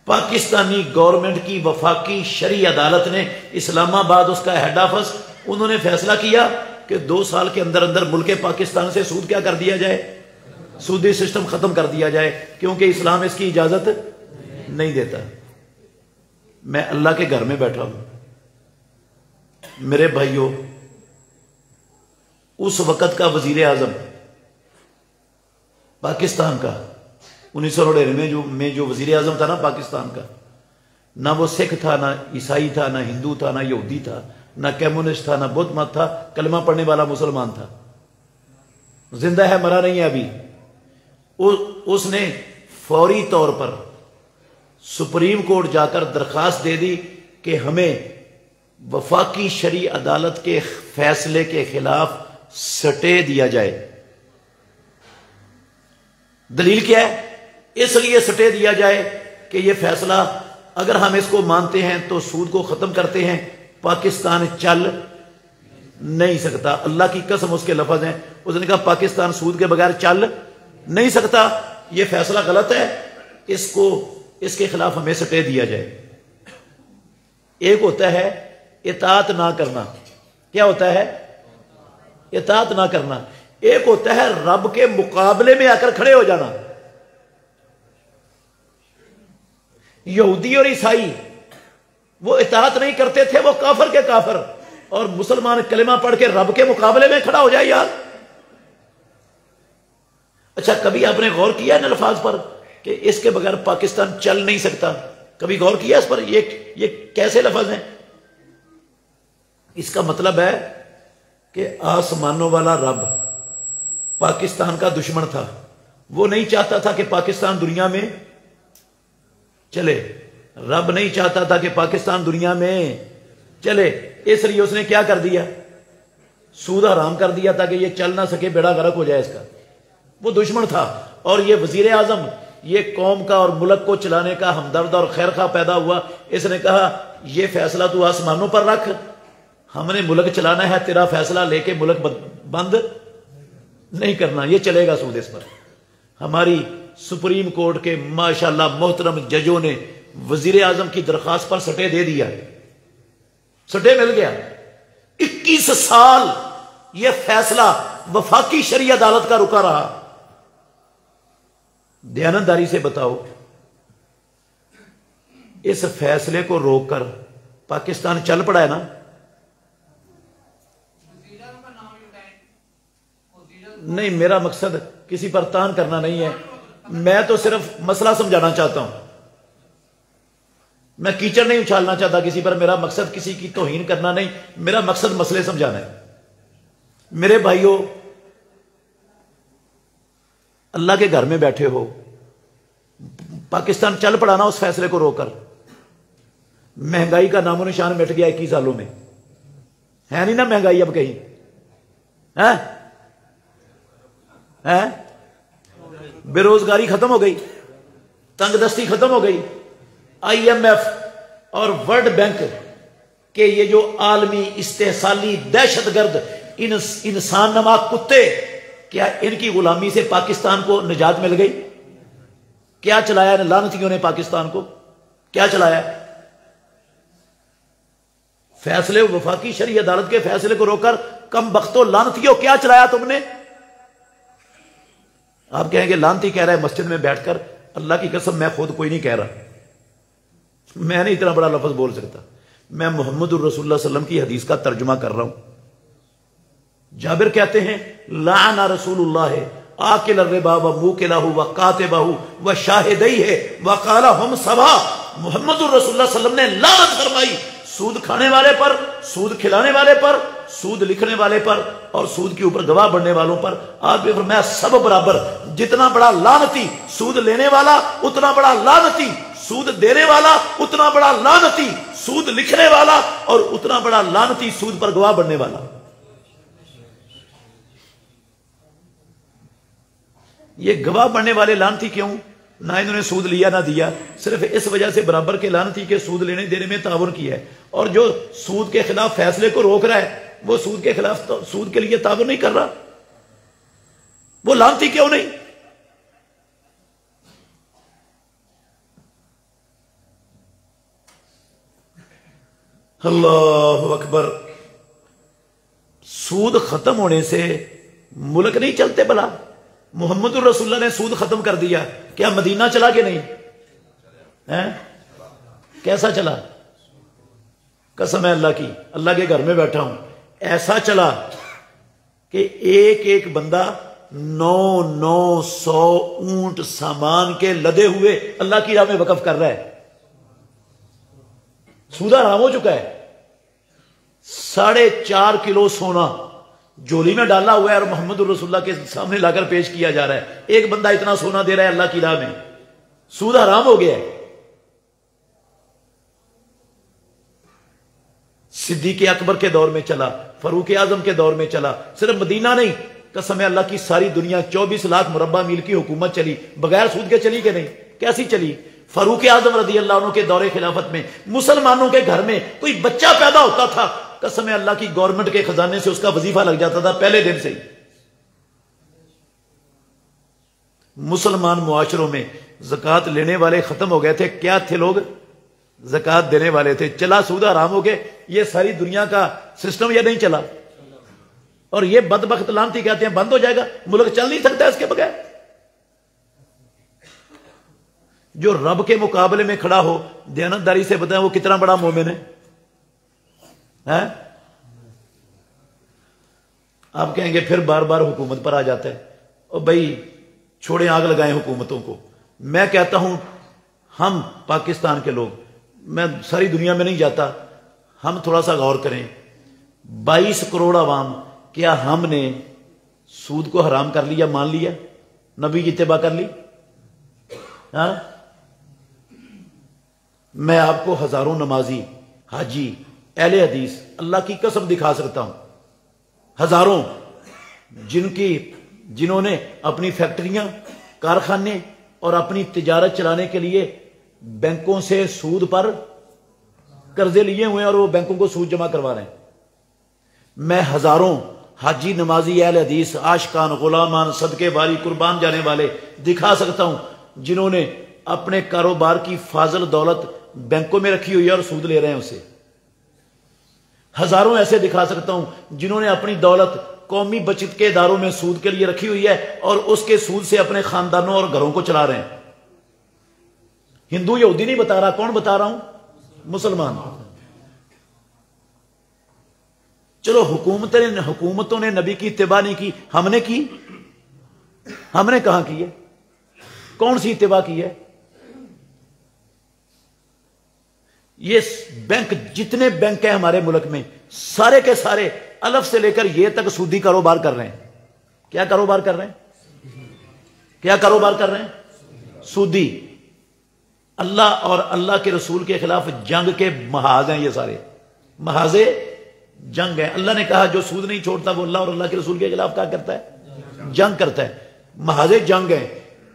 پاکستانی گورنمنٹ کی وفاقی شرعی عدالت نے، اسلام آباد اس کا ہیڈ آفس، انہوں نے فیصلہ کیا کہ 2 سال کے اندر اندر ملک پاکستان سے سود کیا کر دیا جائے، سودی سسٹم ختم کر دیا جائے، کیونکہ اسلام اس کی اجازت نہیں دیتا. میں اللہ کے گھر میں بیٹھا ہوں، میرے بھائیوں، اس وقت کا وزیر اعظم پاکستان کا 1999 میں جو وزیر اعظم تھا نا پاکستان کا، نہ وہ سکھ تھا، نہ عیسائی تھا، نہ ہندو تھا، نہ یہودی تھا، نہ کمیونسٹ تھا، نہ بدھ مت تھا، کلمہ پڑھنے والا مسلمان تھا، زندہ ہے، مرا نہیں ہے ابھی۔ اس نے فوری طور پر سپریم کورٹ جا کر درخواست دے دی کہ ہمیں وفاقی شرعی عدالت کے فیصلے کے خلاف سٹے دیا جائے۔ دلیل کیا ہے؟ اس لیے سٹے دیا جائے کہ یہ فیصلہ اگر ہم اس کو مانتے ہیں تو سود کو ختم کرتے ہیں، پاکستان چل نہیں سکتا۔ اللہ کی قسم اس کے لفظ ہیں، اس نے کہا پاکستان سود کے بغیر چل نہیں سکتا، یہ فیصلہ غلط ہے، اس کے خلاف ہمیں سٹے دیا جائے۔ ایک ہوتا ہے اطاعت نہ کرنا، کیا ہوتا ہے؟ اطاعت نہ کرنا۔ ایک ہوتا ہے رب کے مقابلے میں آ کر کھڑے ہو جانا۔ یہودی اور عیسائی وہ اطاعت نہیں کرتے تھے، وہ کافر کے کافر، اور مسلمان کلمہ پڑھ کے رب کے مقابلے میں کھڑا ہو جائے یار۔ اچھا کبھی آپ نے غور کیا ان الفاظ پر کہ اس کے بغیر پاکستان چل نہیں سکتا؟ کبھی غور کیا اس پر؟ یہ کیسے لفظ ہیں؟ اس کا مطلب ہے کہ آسمانوں والا رب پاکستان کا دشمن تھا، وہ نہیں چاہتا تھا کہ پاکستان دنیا میں چلے، رب نہیں چاہتا تھا کہ پاکستان دنیا میں چلے، اس لیے اس نے کیا کر دیا؟ سود حرام کر دیا تاکہ یہ چل نہ سکے، بیڑا غرق ہو جائے اس کا۔ وہ دشمن تھا، اور یہ وزیر اعظم یہ قوم کا اور ملک کو چلانے کا ہمدرد اور خیر خواہ پیدا ہوا۔ اس نے کہا یہ فیصلہ تو آسمانوں پر رکھ، ہم نے ملک چلانا ہے، تیرا فیصلہ لے کے ملک بند نہیں کرنا، یہ چلے گا سود اس پر۔ ہماری سپریم کورٹ کے ماشاءاللہ محترم ججوں نے وزیر اعظم کی درخواست پر سٹے دے دیا، سٹے مل گیا۔ 21 سال یہ فیصلہ وفاقی شرعی عدالت کا رکا رہا۔ دیانتداری سے بتاؤ، اس فیصلے کو روک کر پاکستان چل پڑا ہے نا؟ نہیں، میرا مقصد کسی پر تان کرنا نہیں ہے، میں تو صرف مسئلہ سمجھانا چاہتا ہوں، میں کیچڑ نہیں اچھالنا چاہتا کسی پر، میرا مقصد کسی کی توہین کرنا نہیں، میرا مقصد مسئلے سمجھانا ہے۔ میرے بھائیوں، اللہ کے گھر میں بیٹھے ہو، پاکستان چل پڑا نا اس فیصلے کو روک کر، مہنگائی کا نام و نشان مٹ گیا 21 سالوں میں، ہے نہیں نا مہنگائی اب کہیں؟ بے روزگاری ختم ہو گئی، تنگ دستی ختم ہو گئی۔ IMF اور ورلڈ بینک کے یہ جو عالمی استحصالی دہشت گرد انسان نما کتے، کیا ان کی غلامی سے پاکستان کو نجات مل گئی؟ کیا چلایا لعنتیوں نے پاکستان کو؟ کیا چلایا؟ فیصلے وفاقی شرعی عدالت کے فیصلے کو روک کر کم بختوں لعنتیوں کیا چلایا تم نے؟ آپ کہیں گے لعنتی کہہ رہا ہے مسجد میں بیٹھ کر، اللہ کی قسم میں خود کوئی نہیں کہہ رہا، میں نہیں اتنا بڑا لفظ بول سکتا، میں محمد الرسول اللہ صلی اللہ علیہ وسلم کی حدیث کا ترجمہ کر رہا ہوں۔ جابر کہتے ہیں لعن رسول اللہ آکل الربا و موکلہ و کاتبہ و شاہدیہ وقال ہم سوا، محمد الرسول اللہ صلی اللہ علیہ وسلم نے لعنت فرمائی سود کھانے والے پر، سود کھلانے والے پر، سود لکھنے والے پر، اور سود کے اوپر گواہ بننے والوں پر۔ آپ نے فرمایا سب برابر، جتنا بڑا لعنتی سود لینے والا اتنا بڑا لعنتی سود دینے والا، اتنا بڑا لعنتی سود لکھنے والا، اور اتنا بڑا لعنتی سود پر گواہ بننے والا۔ یہ گواہ بننے والے لعنتی کیوں؟ نہ انہوں نے سود لیا نہ دیا، صرف اس وجہ سے برابر کے لعنتی کے سود لینے دینے میں تعاون کیا ہے، اور جو سود کے خلاف فیصلے کو روک رہا ہے وہ سود کے خلاف سود کے لیے تعاون نہیں کر رہا، وہ لعنتی کیوں نہیں؟ اللہ اکبر۔ سود ختم ہونے سے ملک نہیں چلتے بلا؟ محمد الرسول اللہ نے سود ختم کر دیا، کیا مدینہ چلا کہ نہیں؟ کیسا چلا؟ قسم ہے اللہ کی، اللہ کے گھر میں بیٹھا ہوں، ایسا چلا کہ ایک ایک بندہ 900 اونٹ سامان کے لدے ہوئے اللہ کی راہ میں وقف کر رہا ہے. سود حرام ہو چکا ہے. 4.5 کلو سونا جولی میں ڈالا ہوا ہے اور محمد الرسول اللہ کے سامنے لا کر پیش کیا جا رہا ہے. ایک بندہ اتنا سونا دے رہا ہے اللہ کی راہ میں. سود حرام ہو گیا ہے. صدیق اکبر کے دور میں چلا, فاروق اعظم کے دور میں چلا. صرف مدینہ نہیں, قسم اللہ کی ساری دنیا 24 لاکھ مربع میل کی حکومت چلی. بغیر سود کے چلی کہ نہیں؟ کیسی چلی؟ فاروق اعظم رضی اللہ عنہ کے دور خلافت میں مسلمانوں کے گھر میں کوئی بچہ پیدا ہوتا تھا, قسم اللہ کی گورنمنٹ کے خزانے سے اس کا وظیفہ لگ جاتا تھا پہلے دن سے ہی. مسلمان معاشروں میں زکوٰۃ لینے والے ختم ہو گئے تھے. کیا تھے لوگ؟ زکوٰۃ دینے والے تھے. چلا سود حرام ہو گئے. یہ ساری دنیا کا سسٹم یا نہیں چلا؟ اور یہ بدبخت لانتی کہتے ہیں بند ہو جائے گا, ملک چل نہیں سکتا اس کے بغیر. جو رب کے مقابلے میں کھڑا ہو, دیانتداری سے بتائیں وہ کتنا بڑا مومن ہے. آپ کہیں گے پھر بار بار حکومت پر آ جاتا ہے. اور بھائی چھوڑیں, آگ لگائیں حکومتوں کو. میں کہتا ہوں ہم پاکستان کے لوگ, میں ساری دنیا میں نہیں جاتا, ہم تھوڑا سا غور کریں. 22 کروڑ عوام, کیا ہم نے سود کو حرام کر لیا, مان لیا, نبی کی اتباع کر لی؟ ہاں, میں آپ کو ہزاروں نمازی, حاجی, اہل حدیث اللہ کی قسم دکھا سکتا ہوں, ہزاروں, جنہوں نے اپنی فیکٹریاں, کارخانے اور اپنی تجارت چلانے کے لیے بینکوں سے سود پر قرضے لیے ہوئے ہیں اور وہ بینکوں کو سود جمع کروا رہے ہیں. میں ہزاروں حاجی, نمازی, اہل حدیث, عاشقان, غلامان, صدقے باری, قربان جانے والے دکھا سکتا ہوں جنہوں نے اپنے کاروبار کی فاضل دولت بینکوں میں رکھی ہوئی ہے اور سود لے رہے ہیں اسے. ہزاروں ایسے دکھا سکتا ہوں جنہوں نے اپنی دولت قومی بچت کے اداروں میں سود کے لیے رکھی ہوئی ہے اور اس کے سود سے اپنے خاندانوں اور گھروں کو چلا رہے ہیں. ہندو یہودی نہیں بتا رہا, کون بتا رہا ہوں؟ مسلمان. چلو حکومتوں نے نبی کی اتباع نہیں کی, ہم نے کی. ہم نے کہاں کی ہے؟ کون سی اتباع کی ہے؟ یہ بینک, جتنے بینک ہیں ہمارے ملک میں, سارے کے سارے الف سے لے کر یہ تک سودی کاروبار کر رہے ہیں. کیا کاروبار کر رہے ہیں؟ کیا کاروبار کر رہے ہیں؟ سودی. اللہ اور اللہ کے رسول کے خلاف جنگ کے محاذ ہیں یہ سارے, محاذ جنگ ہیں. اللہ نے کہا جو سود نہیں چھوڑتا وہ اللہ اور اللہ کے رسول کے خلاف کیا کرتا ہے؟ جنگ کرتا ہے. محاذ جنگ ہیں.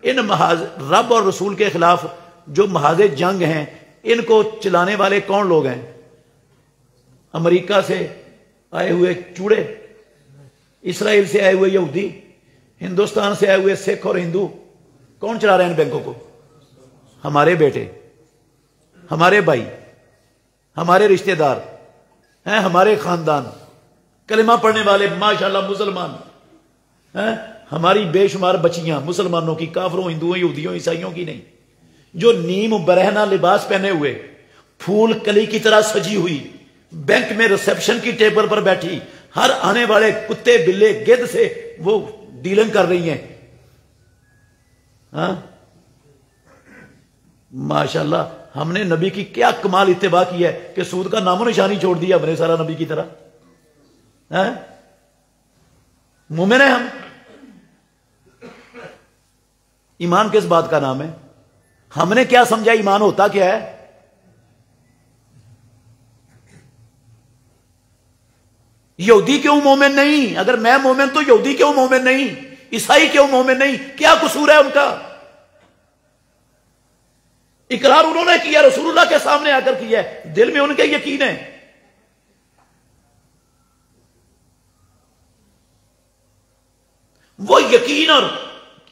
ان محاذ رب اور رسول کے خلاف جو محاذ جنگ ہیں, ان کو چلانے والے کون لوگ ہیں؟ امریکہ سے آئے ہوئے چوڑے, اسرائیل سے آئے ہوئے یہودی, ہندوستان سے آئے ہوئے سکھ اور ہندو. کون چلا رہے ہیں ان بینکوں کو؟ ہمارے بیٹے, ہمارے بھائی, ہمارے رشتہ دار ہیں, ہمارے خاندان, کلمہ پڑھنے والے ماشاءاللہ مسلمان ہیں, ہماری بے شمار بچیاں مسلمانوں کی, کافروں, ہندوؤں, یہودیوں, عیسائیوں کی نہیں, جو نیم برہنہ لباس پہنے ہوئے, پھول کلی کی طرح سجی ہوئی, بینک میں ریسپشن کی ٹیبل پر بیٹھی, ہر آنے والے کتے, بلے, گدھ سے وہ ڈیلنگ کر رہی ہیں. ہاں ماشاءاللہ, ہم نے نبی کی کیا کمال اتباع کی ہے کہ سود کا نام و نشانی چھوڑ دیا ہم نے سارا نبی کی طرح. مومن ہیں ہم. ایمان کس بات کا نام ہے؟ ہم نے کیا سمجھا ایمان ہوتا کیا ہے؟ یہودی کیوں مومن نہیں؟ اگر میں مومن تو یہودی کیوں مومن نہیں؟ عیسائی کیوں مومن نہیں؟ کیا قصور ہے ان کا؟ اقرار انہوں نے کیا, رسول اللہ کے سامنے آ کر کیا ہے, دل میں ان کے یقین ہے. وہ یقین اور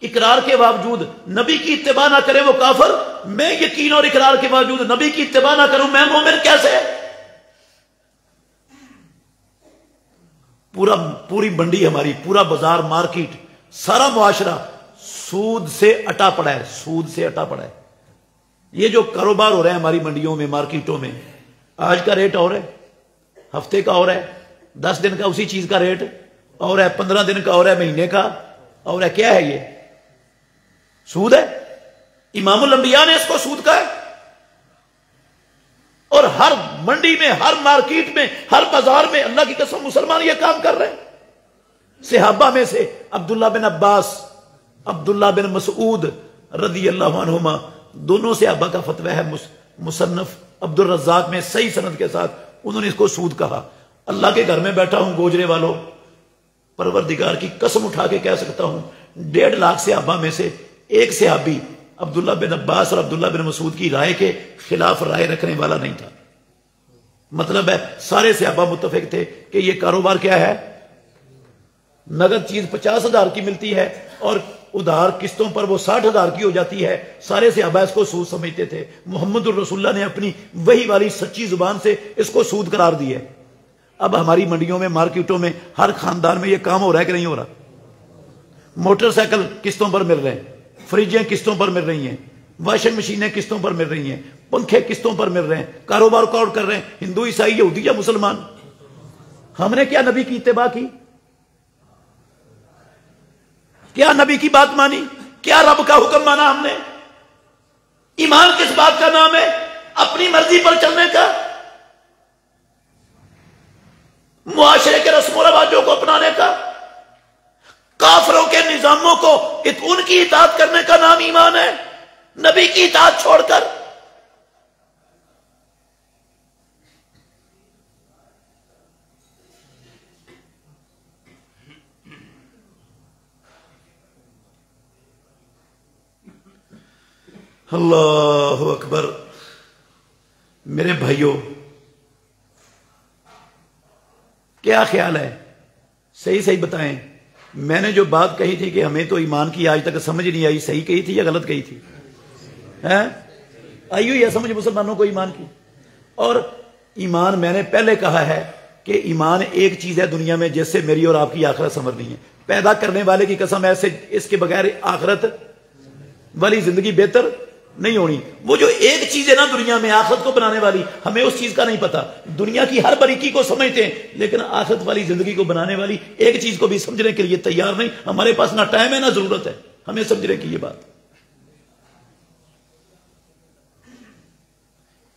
اقرار کے باوجود نبی کی اتباع نہ کرے وہ کافر. میں یقین اور اقرار کے باوجود نبی کی اتباع نہ کروں, میں مومن کیسے؟ پوری منڈی ہماری, پورا بازار, مارکیٹ, سارا معاشرہ سود سے اٹا پڑا ہے, سود سے اٹا پڑا ہے. یہ جو کاروبار ہو رہے ہیں ہماری منڈیوں میں, مارکیٹوں میں, آج کا ریٹ اور ہے, ہفتے کا اور ہے, 10 دن کا اسی چیز کا ریٹ اور ہے 15 دن کا، اور ہے مہینے کا، اور ہے کیا ہے یہ سود ہے؟ امام الانبیاء نے اس کو سود کہا ہے. اور ہر منڈی میں، ہر مارکیٹ میں، ہر بازار میں اللہ کی قسم مسلمان یہ کام کر رہے ہیں. صحابہ میں سے عبداللہ بن عباس، عبداللہ بن مسعود رضی اللہ عنہما، دونوں صحابہ کا فتویٰ ہے. مصنف عبد الرزاق میں صحیح سند کے ساتھ انہوں نے اس کو سود کہا. اللہ کے گھر میں بیٹھا ہوں گوجرے والوں، پروردگار کی قسم اٹھا کے کہہ سکتا ہوں 1.5 لاکھ صحابہ میں سے ایک صحابی عبداللہ بن عباس اور عبداللہ بن مسعود کی رائے کے خلاف رائے رکھنے والا نہیں تھا. مطلب ہے سارے صحابہ متفق تھے کہ یہ کاروبار کیا ہے، نگد چیز 50,000 کی ملتی ہے اور ادھار قسطوں پر وہ 60,000 کی ہو جاتی ہے. سارے صحابہ اس کو سود سمجھتے تھے. محمد الرسول اللہ نے اپنی وہی والی سچی زبان سے اس کو سود قرار دی ہے. اب ہماری منڈیوں میں، مارکیٹوں میں، ہر خاندان میں یہ کام ہو رہا ہے کہ نہیں ہو رہا؟ موٹر سائیکل قسطوں پر مل رہے ہیں، فریجیں قسطوں پر مل رہی ہیں، واشنگ مشینیں قسطوں پر مل رہی ہیں، پنکھے قسطوں پر مل رہے ہیں، کاروبار کو آؤٹ کر رہے ہیں. ہندو، عیسائی، یہودی یا مسلمان، ہم نے کیا نبی کی اتباع کی؟ کیا نبی کی بات مانی؟ کیا رب کا حکم مانا ہم نے؟ ایمان کس بات کا نام ہے؟ اپنی مرضی پر چلنے کا، معاشرے کے رسم و رواجوں کو اپنانے کا، کافروں کے نظاموں کو ان کی اطاعت کرنے کا نام ایمان ہے؟ نبی کی اطاعت چھوڑ کر. اللہ اکبر. میرے بھائیوں، کیا خیال ہے؟ صحیح صحیح بتائیں. میں نے جو بات کہی تھی کہ ہمیں تو ایمان کی آج تک سمجھ نہیں آئی، صحیح کہی تھی یا غلط کہی تھی؟ آئی ہوئی ہے سمجھ مسلمانوں کو ایمان کی؟ اور ایمان میں نے پہلے کہا ہے کہ ایمان ایک چیز ہے دنیا میں جس سے میری اور آپ کی آخرت سنورنی ہے. پیدا کرنے والے کی قسم ایسے، اس کے بغیر آخرت والی زندگی بہتر نہیں ہونی. وہ جو ایک چیز ہے نا دنیا میں آخرت کو بنانے والی، ہمیں اس چیز کا نہیں پتا. دنیا کی ہر باریکی کو سمجھتے ہیں لیکن آخرت والی زندگی کو بنانے والی ایک چیز کو بھی سمجھنے کے لیے تیار نہیں. ہمارے پاس نہ ٹائم ہے نہ ضرورت ہے ہمیں سمجھنے کی. یہ بات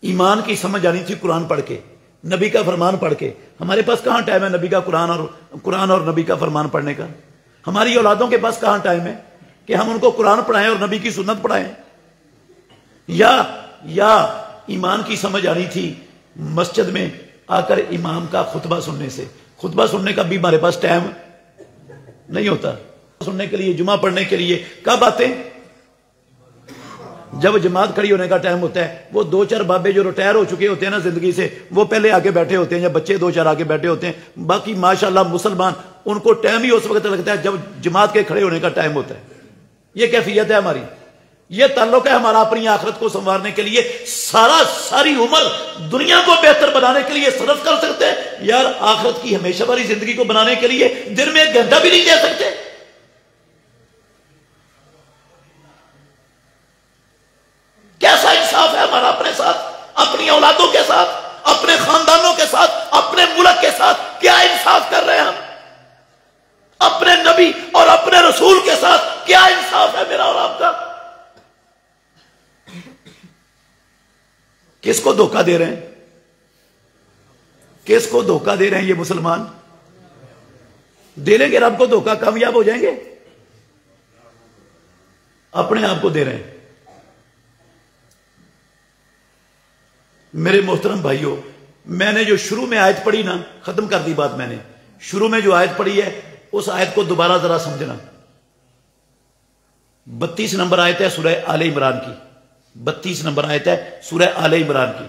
ایمان کی سمجھ آنی تھی قرآن پڑھ کے، نبی کا فرمان پڑھ کے. ہمارے پاس کہاں ٹائم ہے نبی کا قرآن اور نبی کا فرمان پڑھنے کا؟ ہماری اولادوں کے پاس کہاں ٹائم ہے کہ ہم ان کو قرآن پڑھائیں اور نبی کی سنت پڑھائیں؟ یا ایمان کی سمجھ آنی تھی مسجد میں آ کر امام کا خطبہ سننے سے. خطبہ سننے کا بھی ہمارے پاس ٹائم نہیں ہوتا. سننے کے لیے، جمعہ پڑھنے کے لیے کب آتے ہیں؟ جب جماعت کھڑی ہونے کا ٹائم ہوتا ہے. وہ 2-4 بابے جو ریٹائر ہو چکے ہوتے ہیں نا زندگی سے، وہ پہلے آگے بیٹھے ہوتے ہیں، یا بچے 2-4 آگے بیٹھے ہوتے ہیں. باقی ماشاءاللہ مسلمان ان کو ٹائم ہی اس وقت لگتا ہے جب جماعت کے کھڑے ہونے کا ٹائم ہوتا ہے. یہ کیفیت ہے ہماری. یہ تعلق ہے ہمارا اپنی آخرت کو سنوارنے کے لیے. ساری عمر دنیا کو بہتر بنانے کے لیے صرف کر سکتے ہیں یار، آخرت کی ہمیشہ والی زندگی کو بنانے کے لیے دن میں 1 گھنٹہ بھی نہیں دے سکتے. کیسا انصاف ہے ہمارا اپنے ساتھ، اپنی اولادوں کے ساتھ، اپنے خاندانوں کے ساتھ، اپنے ملک کے ساتھ؟ کیا انصاف کر رہے ہیں ہم اپنے نبی اور اپنے رسول کے ساتھ؟ کیا انصاف ہے میرا اور آپ کا؟ کس کو دھوکہ دے رہے ہیں؟ کس کو دھوکہ دے رہے ہیں یہ مسلمان؟ دے لیں گے رب کو دھوکہ، کامیاب ہو جائیں گے؟ اپنے آپ کو دے رہے ہیں. میرے محترم بھائیوں، میں نے جو شروع میں آیت پڑھی نا، ختم کر دی بات میں نے. شروع میں جو آیت پڑھی ہے اس آیت کو دوبارہ ذرا سمجھنا. 32 نمبر آیت ہے سورہ آل عمران کی. 32 نمبر آیت ہے سورہ آل عمران کی.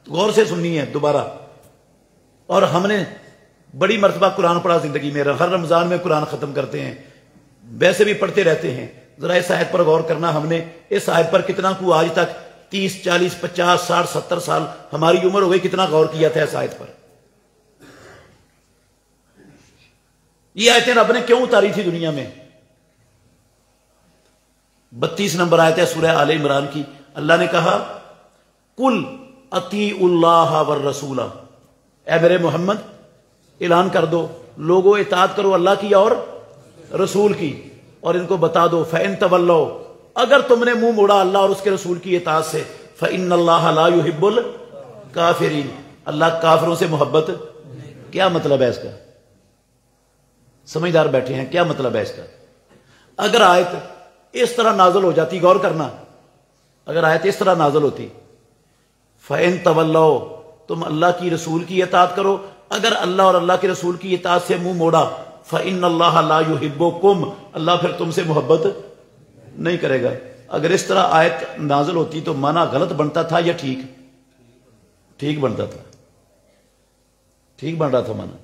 غور سے سننی ہے دوبارہ. اور ہم نے بڑی مرتبہ قرآن پڑھا زندگی میں، ہر رمضان میں قرآن ختم کرتے ہیں، ویسے بھی پڑھتے رہتے ہیں. ذرا اس آیت پر غور کرنا. ہم نے اس آیت پر کتنا کو آج تک 30 40 50 60 70 سال ہماری عمر ہو گئی، کتنا غور کیا تھا اس آیت پر. یہ آیتیں رب نے کیوں اتاری تھی دنیا میں؟ 32 نمبر آیت ہے سورہ آل عمران کی. اللہ نے کہا قل اطیعوا اللہ والرسول، اے میرے محمد اعلان کر دو لوگوں اطاعت کرو اللہ کی اور رسول کی، اور ان کو بتا دو فَإِن تَوَلَّوْا اگر تم نے منہ موڑا اللہ اور اس کے رسول کی اطاعت سے فَإِنَّ اللَّهَ لَا يُحِبُّ الْكَافِرِينَ اللہ کافروں سے محبت۔ کیا مطلب ہے اس کا؟ سمجھدار بیٹھے ہیں، کیا مطلب ہے اس کا؟ اگر آیت اس طرح نازل ہو جاتی، غور کرنا، اگر آیت اس طرح نازل ہوتی فَإِن تَوَلَّوْا تم اللہ کی رسول کی اطاعت کرو، اگر اللہ اور اللہ کے رسول کی اطاعت سے منہ موڑا فَإِنَّ اللَّهَ لَا يُحِبُّكُمْ اللہ پھر تم سے محبت نہیں کرے گا۔ اگر اس طرح آیت نازل ہوتی تو معنی غلط بنتا تھا یا ٹھیک؟ ٹھیک بنتا تھا، ٹھیک بن رہا تھا معنی۔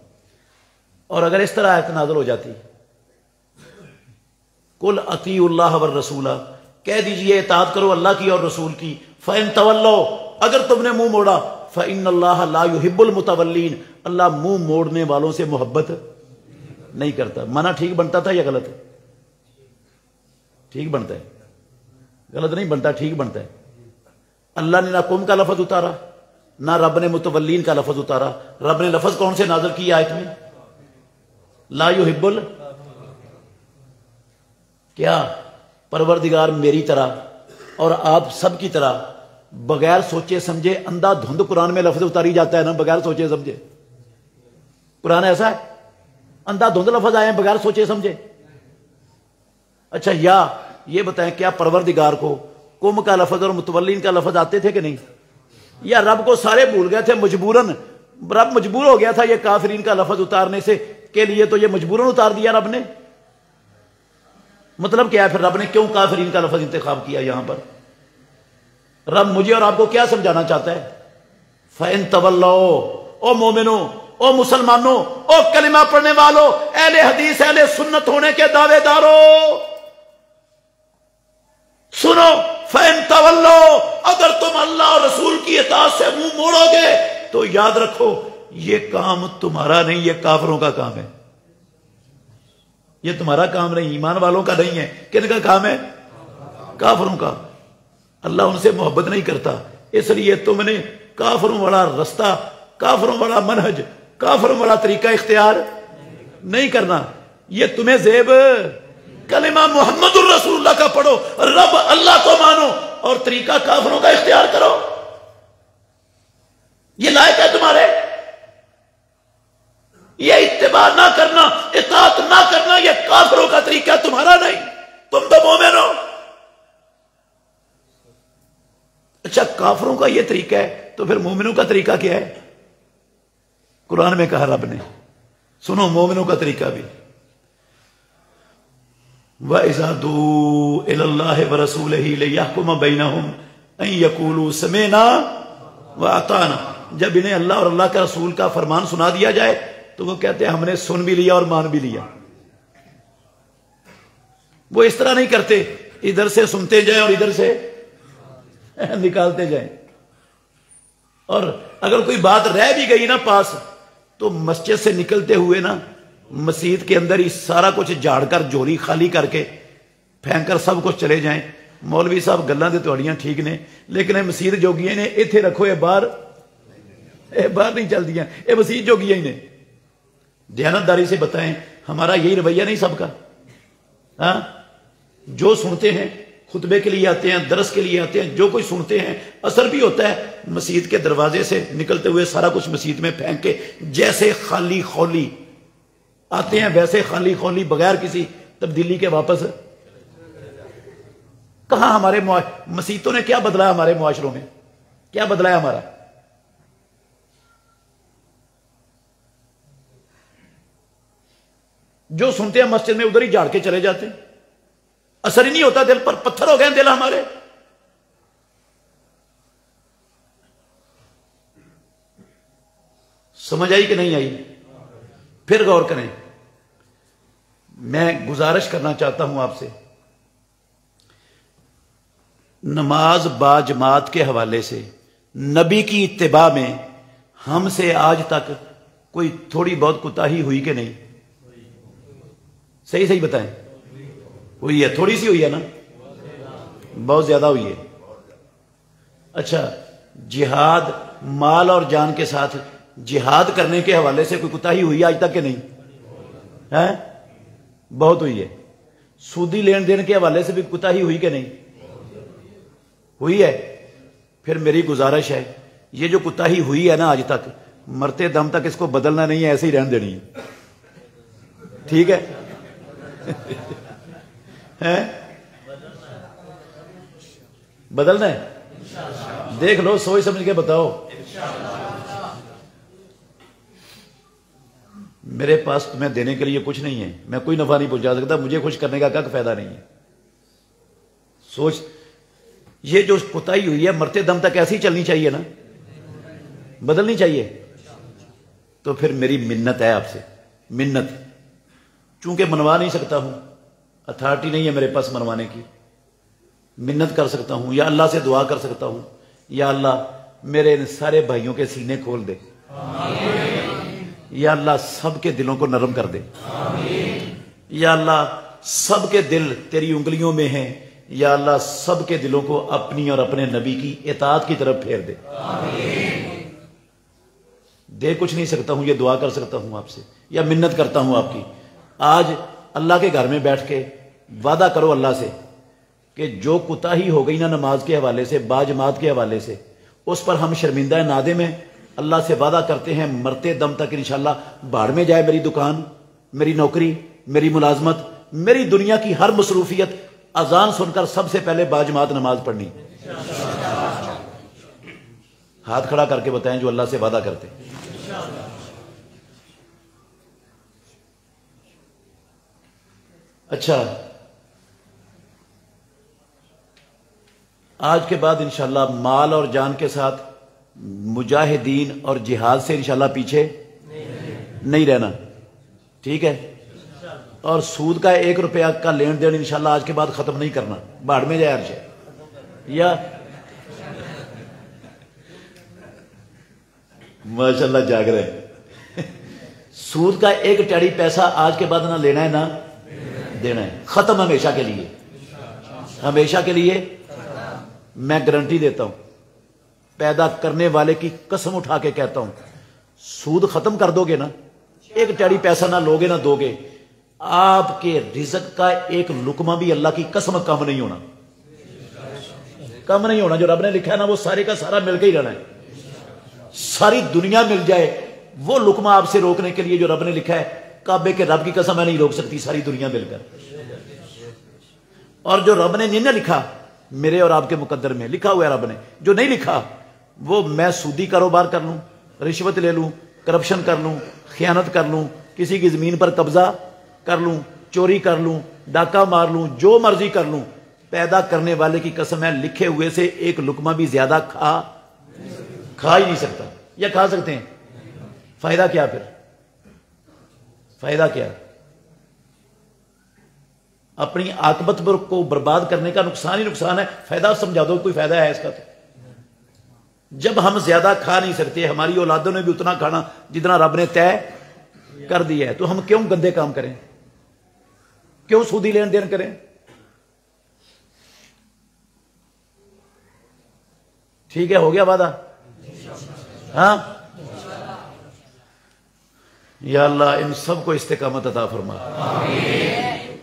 اور اگر اس طرح آیت نازل ہو جاتی قُلْ أَطِیعُوا اللَّهَ وَالرَّسُولَ کہہ دیجئے اطاعت کرو اللہ کی اور رسول کی، فَإِن تَوَلَّوْا اگر تم نے منہ موڑا فَإِنَّ اللَّهَ لَا يُحِبُّ الْمُتَوَلِّينَ اللہ منہ موڑنے والوں سے محبت نہیں کرتا۔ معنی ٹھیک بنتا تھا یا غلط؟ ٹھیک بنتا ہے، غلط نہیں بنتا، ٹھیک بنتا ہے۔ اللہ نے نہ قوم کا لفظ اتارا نہ رب نے متولین کا لفظ اتارا۔ رب نے لفظ کون سے نازل کی آیت میں؟ لا یحب کیا پروردگار میری طرح اور آپ سب کی طرح بغیر سوچے سمجھے اندھا دھند قرآن میں لفظ اتاری جاتا ہے نا، بغیر سوچے سمجھے؟ قرآن ایسا ہے اندھا دھند لفظ آئے ہیں بغیر سوچے سمجھے؟ اچھا یا یہ بتائیں کیا پروردگار کو قوم کا لفظ اور متولین کا لفظ آتے تھے کہ نہیں؟ یا رب کو سارے بھول گئے تھے مجبوراً؟ رب مجبور ہو گیا تھا یہ کافرین کا لفظ اتارنے سے کے لیے تو یہ مجبوراً اتار دیا رب نے؟ مطلب کیا ہے پھر رب نے کیوں کافرین کا لفظ انتخاب کیا یہاں پر؟ رب مجھے اور آپ کو کیا سمجھانا چاہتا ہے؟ فَإِن تَوَلَّوْا او مومنوں، او مسلمانوں، او کلمہ پڑھنے والوں، اہل حدیث اہل سنت ہونے کے دعوے داروں، سنو فَإِن تَوَلَّوْا اگر تم اللہ اور رسول کی اطاعت سے منہ موڑو گے تو یاد رکھو یہ کام تمہارا نہیں، یہ کافروں کا کام ہے۔ یہ تمہارا کام نہیں، ایمان والوں کا نہیں ہے۔ کن کا کام ہے؟ کافروں کا۔ اللہ ان سے محبت نہیں کرتا، اس لیے تم نے کافروں والا رستہ، کافروں والا منہج، کافروں والا طریقہ اختیار نہیں کرنا۔ یہ تمہیں زیب کلمہ محمد الرسول اللہ کا پڑھو، رب اللہ کو مانو اور طریقہ کافروں کا اختیار کرو، یہ لائق ہے تمہارے؟ یہ اتباع نہ کرنا، اطاعت نہ کرنا، یہ کافروں کا طریقہ تمہارا نہیں، تم تو مومن ہو۔ اچھا کافروں کا یہ طریقہ ہے تو پھر مومنوں کا طریقہ کیا ہے؟ قرآن میں کہا رب نے، سنو مومنوں کا طریقہ بھی، وَإِذَا دُعُوا إِلَى اللَّهِ وَرَسُولِهِ لِيَحْكُمَ بَيْنَهُمْ أَن يَقُولُوا سَمِعْنَا وَأَطَعْنَا جب انہیں اللہ اور اللہ کے رسول کا فرمان سنا دیا جائے تو وہ کہتے ہیں ہم نے سن بھی لیا اور مان بھی لیا۔ وہ اس طرح نہیں کرتے ادھر سے سنتے جائیں اور ادھر سے نکالتے جائیں۔ اور اگر کوئی بات رہ بھی گئی نا پاس تو مسجد سے نکلتے ہوئے نا مسجد کے اندر ہی سارا کچھ جھاڑ کر جھولی خالی کر کے پھینک کر سب کچھ چلے جائیں۔ مولوی صاحب گلاں تے تہاڈیاں ٹھیک نے لیکن یہ مسجد جوگیاں نے ایتھے رکھو، یہ باہر نہیں چل دیاں، یہ مسجد جوگیاں ہی نے۔ دیانتداری سے بتائیں ہمارا یہی رویہ نہیں سب کا؟ ہاں جو سنتے ہیں خطبے کے لیے آتے ہیں، درس کے لیے آتے ہیں، جو کوئی سنتے ہیں اثر بھی ہوتا ہے، مسجد کے دروازے سے نکلتے ہوئے سارا کچھ مسجد میں پھینک کے جیسے خالی خولی آتے ہیں ویسے خالی خولی بغیر کسی تبدیلی کے واپس۔ کہاں ہمارے مسجدوں نے کیا بدلا ہے؟ ہمارے معاشروں میں کیا بدلا ہے ہمارا؟ جو سنتے ہیں مسجد میں ادھر ہی جھاڑ کے چلے جاتے ہیں، اثر ہی نہیں ہوتا، دل پر پتھر ہو گئے دل ہمارے۔ سمجھ آئی کہ نہیں آئی؟ پھر غور کریں، میں گزارش کرنا چاہتا ہوں آپ سے، نماز با جماعت کے حوالے سے نبی کی اتباع میں ہم سے آج تک کوئی تھوڑی بہت کوتاہی ہوئی کہ نہیں؟ صحیح بتائیں، ہوئی ہے؟ تھوڑی سی ہوئی ہے نا؟ بہت زیادہ ہوئی ہے۔ اچھا جہاد مال اور جان کے ساتھ جہاد کرنے کے حوالے سے کوئی کوتاہی ہوئی آج تک کہ نہیں ہے؟ بہت ہوئی ہے. سودی لین دین کے حوالے سے بھی کوتاہی ہوئی کہ نہیں ہوئی ہے؟ پھر میری گزارش ہے یہ جو کوتاہی ہوئی ہے نا آج تک، مرتے دم تک اس کو بدلنا نہیں ہے، ایسے ہی رہن دینی ہے. ٹھیک ہے؟ بدلنا ہے؟ دیکھ لو، سوچ سمجھ کے بتاؤ. میرے پاس تمہیں دینے کے لیے کچھ نہیں ہے، میں کوئی نفع نہیں پہنچا سکتا، مجھے خوش کرنے کا کوئی فائدہ نہیں ہے. سوچ، یہ جو کوتاہی ہوئی ہے مرتے دم تک ایسی چلنی چاہیے نا، بدلنی چاہیے. تو پھر میری منت ہے آپ سے، منت، چونکہ منوا نہیں سکتا ہوں، اتھارٹی نہیں ہے میرے پاس منوانے کی، منت کر سکتا ہوں، یا اللہ سے دعا کر سکتا ہوں، یا اللہ میرے ان سارے بھائیوں کے سینے کھول دے، یا اللہ سب کے دلوں کو نرم کر دے، یا اللہ سب کے دل تیری انگلیوں میں ہیں، یا اللہ سب کے دلوں کو اپنی اور اپنے نبی کی اطاعت کی طرف پھیر دے. دے کچھ نہیں سکتا ہوں، یہ دعا کر سکتا ہوں آپ سے، یا منت کرتا ہوں آپ کی. آج اللہ کے گھر میں بیٹھ کے وعدہ کرو اللہ سے کہ جو کوتاہی ہو گئی نا نماز کے حوالے سے، باجماعت کے حوالے سے، اس پر ہم شرمندہ نادم ہیں. اللہ سے وعدہ کرتے ہیں مرتے دم تک انشاءاللہ بھاڑ میں جائے میری دکان، میری نوکری، میری ملازمت، میری دنیا کی ہر مصروفیت، اذان سن کر سب سے پہلے باجماعت نماز پڑھنی. ہاتھ کھڑا کر کے بتائیں جو اللہ سے وعدہ کرتے. اچھا، آج کے بعد انشاءاللہ مال اور جان کے ساتھ مجاہدین اور جہاد سے انشاءاللہ پیچھے نہیں رہنا. ٹھیک ہے؟ اور سود کا 1 روپیہ کا لین دین انشاءاللہ آج کے بعد ختم نہیں کرنا، بھاڑ میں جائے عرش. یا ماشاءاللہ جاگ رہے. سود کا 1 ٹیڑی پیسہ آج کے بعد نہ لینا ہے نہ دینا ہے، ختم ہمیشہ کے لیے، ہمیشہ کے لیے. میں گارنٹی دیتا ہوں، پیدا کرنے والے کی قسم اٹھا کے کہتا ہوں، سود ختم کر دو گے نا، 1 ٹیڑی پیسہ نہ لوگے نہ دو گے، آپ کے رزق کا 1 لقمہ بھی اللہ کی قسم کم نہیں ہونا، کم نہیں ہونا. جو رب نے لکھا ہے نا وہ سارے کا سارا مل کے ہی رہنا ہے. ساری دنیا مل جائے وہ لقمہ آپ سے روکنے کے لیے جو رب نے لکھا ہے، کعبے کے رب کی قسم میں نہیں روک سکتی ساری دنیا مل کر. اور جو رب نے نہیں لکھا، میرے اور آپ کے مقدر میں لکھا ہوا ہے رب نے، جو نہیں لکھا وہ میں سودی کاروبار کر لوں، رشوت لے لوں، کرپشن کر لوں، خیانت کر لوں، کسی کی زمین پر قبضہ کر لوں، چوری کر لوں، ڈاکہ مار لوں، جو مرضی کر لوں، پیدا کرنے والے کی قسم ہے لکھے ہوئے سے 1 لقمہ بھی زیادہ کھا ہی نہیں سکتا. یا کھا سکتے ہیں؟ فائدہ کیا پھر؟ فائدہ کیا؟ اپنی عاقبت کو برباد کرنے کا نقصان ہی نقصان ہے. فائدہ سمجھا دو، کوئی فائدہ ہے اس کا؟ تو جب ہم زیادہ کھا نہیں سکتے، ہماری اولادوں نے بھی اتنا کھانا جتنا رب نے طے کر دیا ہے، تو ہم کیوں گندے کام کریں؟ کیوں سودی لین دین کریں؟ ٹھیک ہے، ہو گیا وعدہ؟ ہاں. یا اللہ ان سب کو استقامت عطا فرما.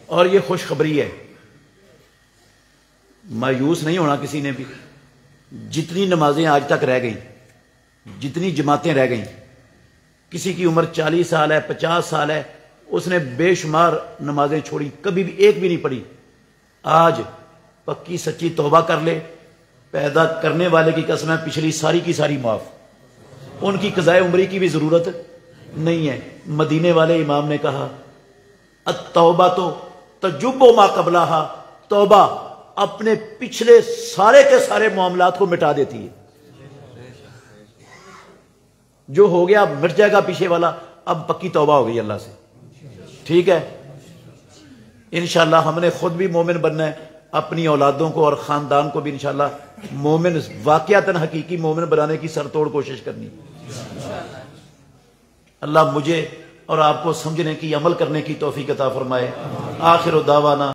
اور یہ خوشخبری ہے، مایوس نہیں ہونا کسی نے بھی. جتنی نمازیں آج تک رہ گئیں، جتنی جماعتیں رہ گئیں، کسی کی عمر 40 سال ہے، 50 سال ہے، اس نے بے شمار نمازیں چھوڑی، کبھی بھی ایک بھی نہیں پڑھی. آج پکی سچی توبہ کر لے، پیدا کرنے والے کی قسم ہے پچھلی ساری کی ساری معاف. ان کی قضاء عمری کی بھی ضرورت نہیں ہے. مدینے والے امام نے کہا التوبہ تو تجب ما قبلہا، توبہ اپنے پچھلے سارے کے سارے معاملات کو مٹا دیتی ہے. جو ہو گیا مٹ جائے گا پیچھے والا، اب پکی توبہ ہو گئی اللہ سے. ٹھیک ہے؟ انشاءاللہ ہم نے خود بھی مومن بننا ہے، اپنی اولادوں کو اور خاندان کو بھی انشاءاللہ مومن، واقعتاً حقیقی مومن بنانے کی سر توڑ کوشش کرنی. اللہ مجھے اور آپ کو سمجھنے کی، عمل کرنے کی توفیق عطا فرمائے. آخر دعوانا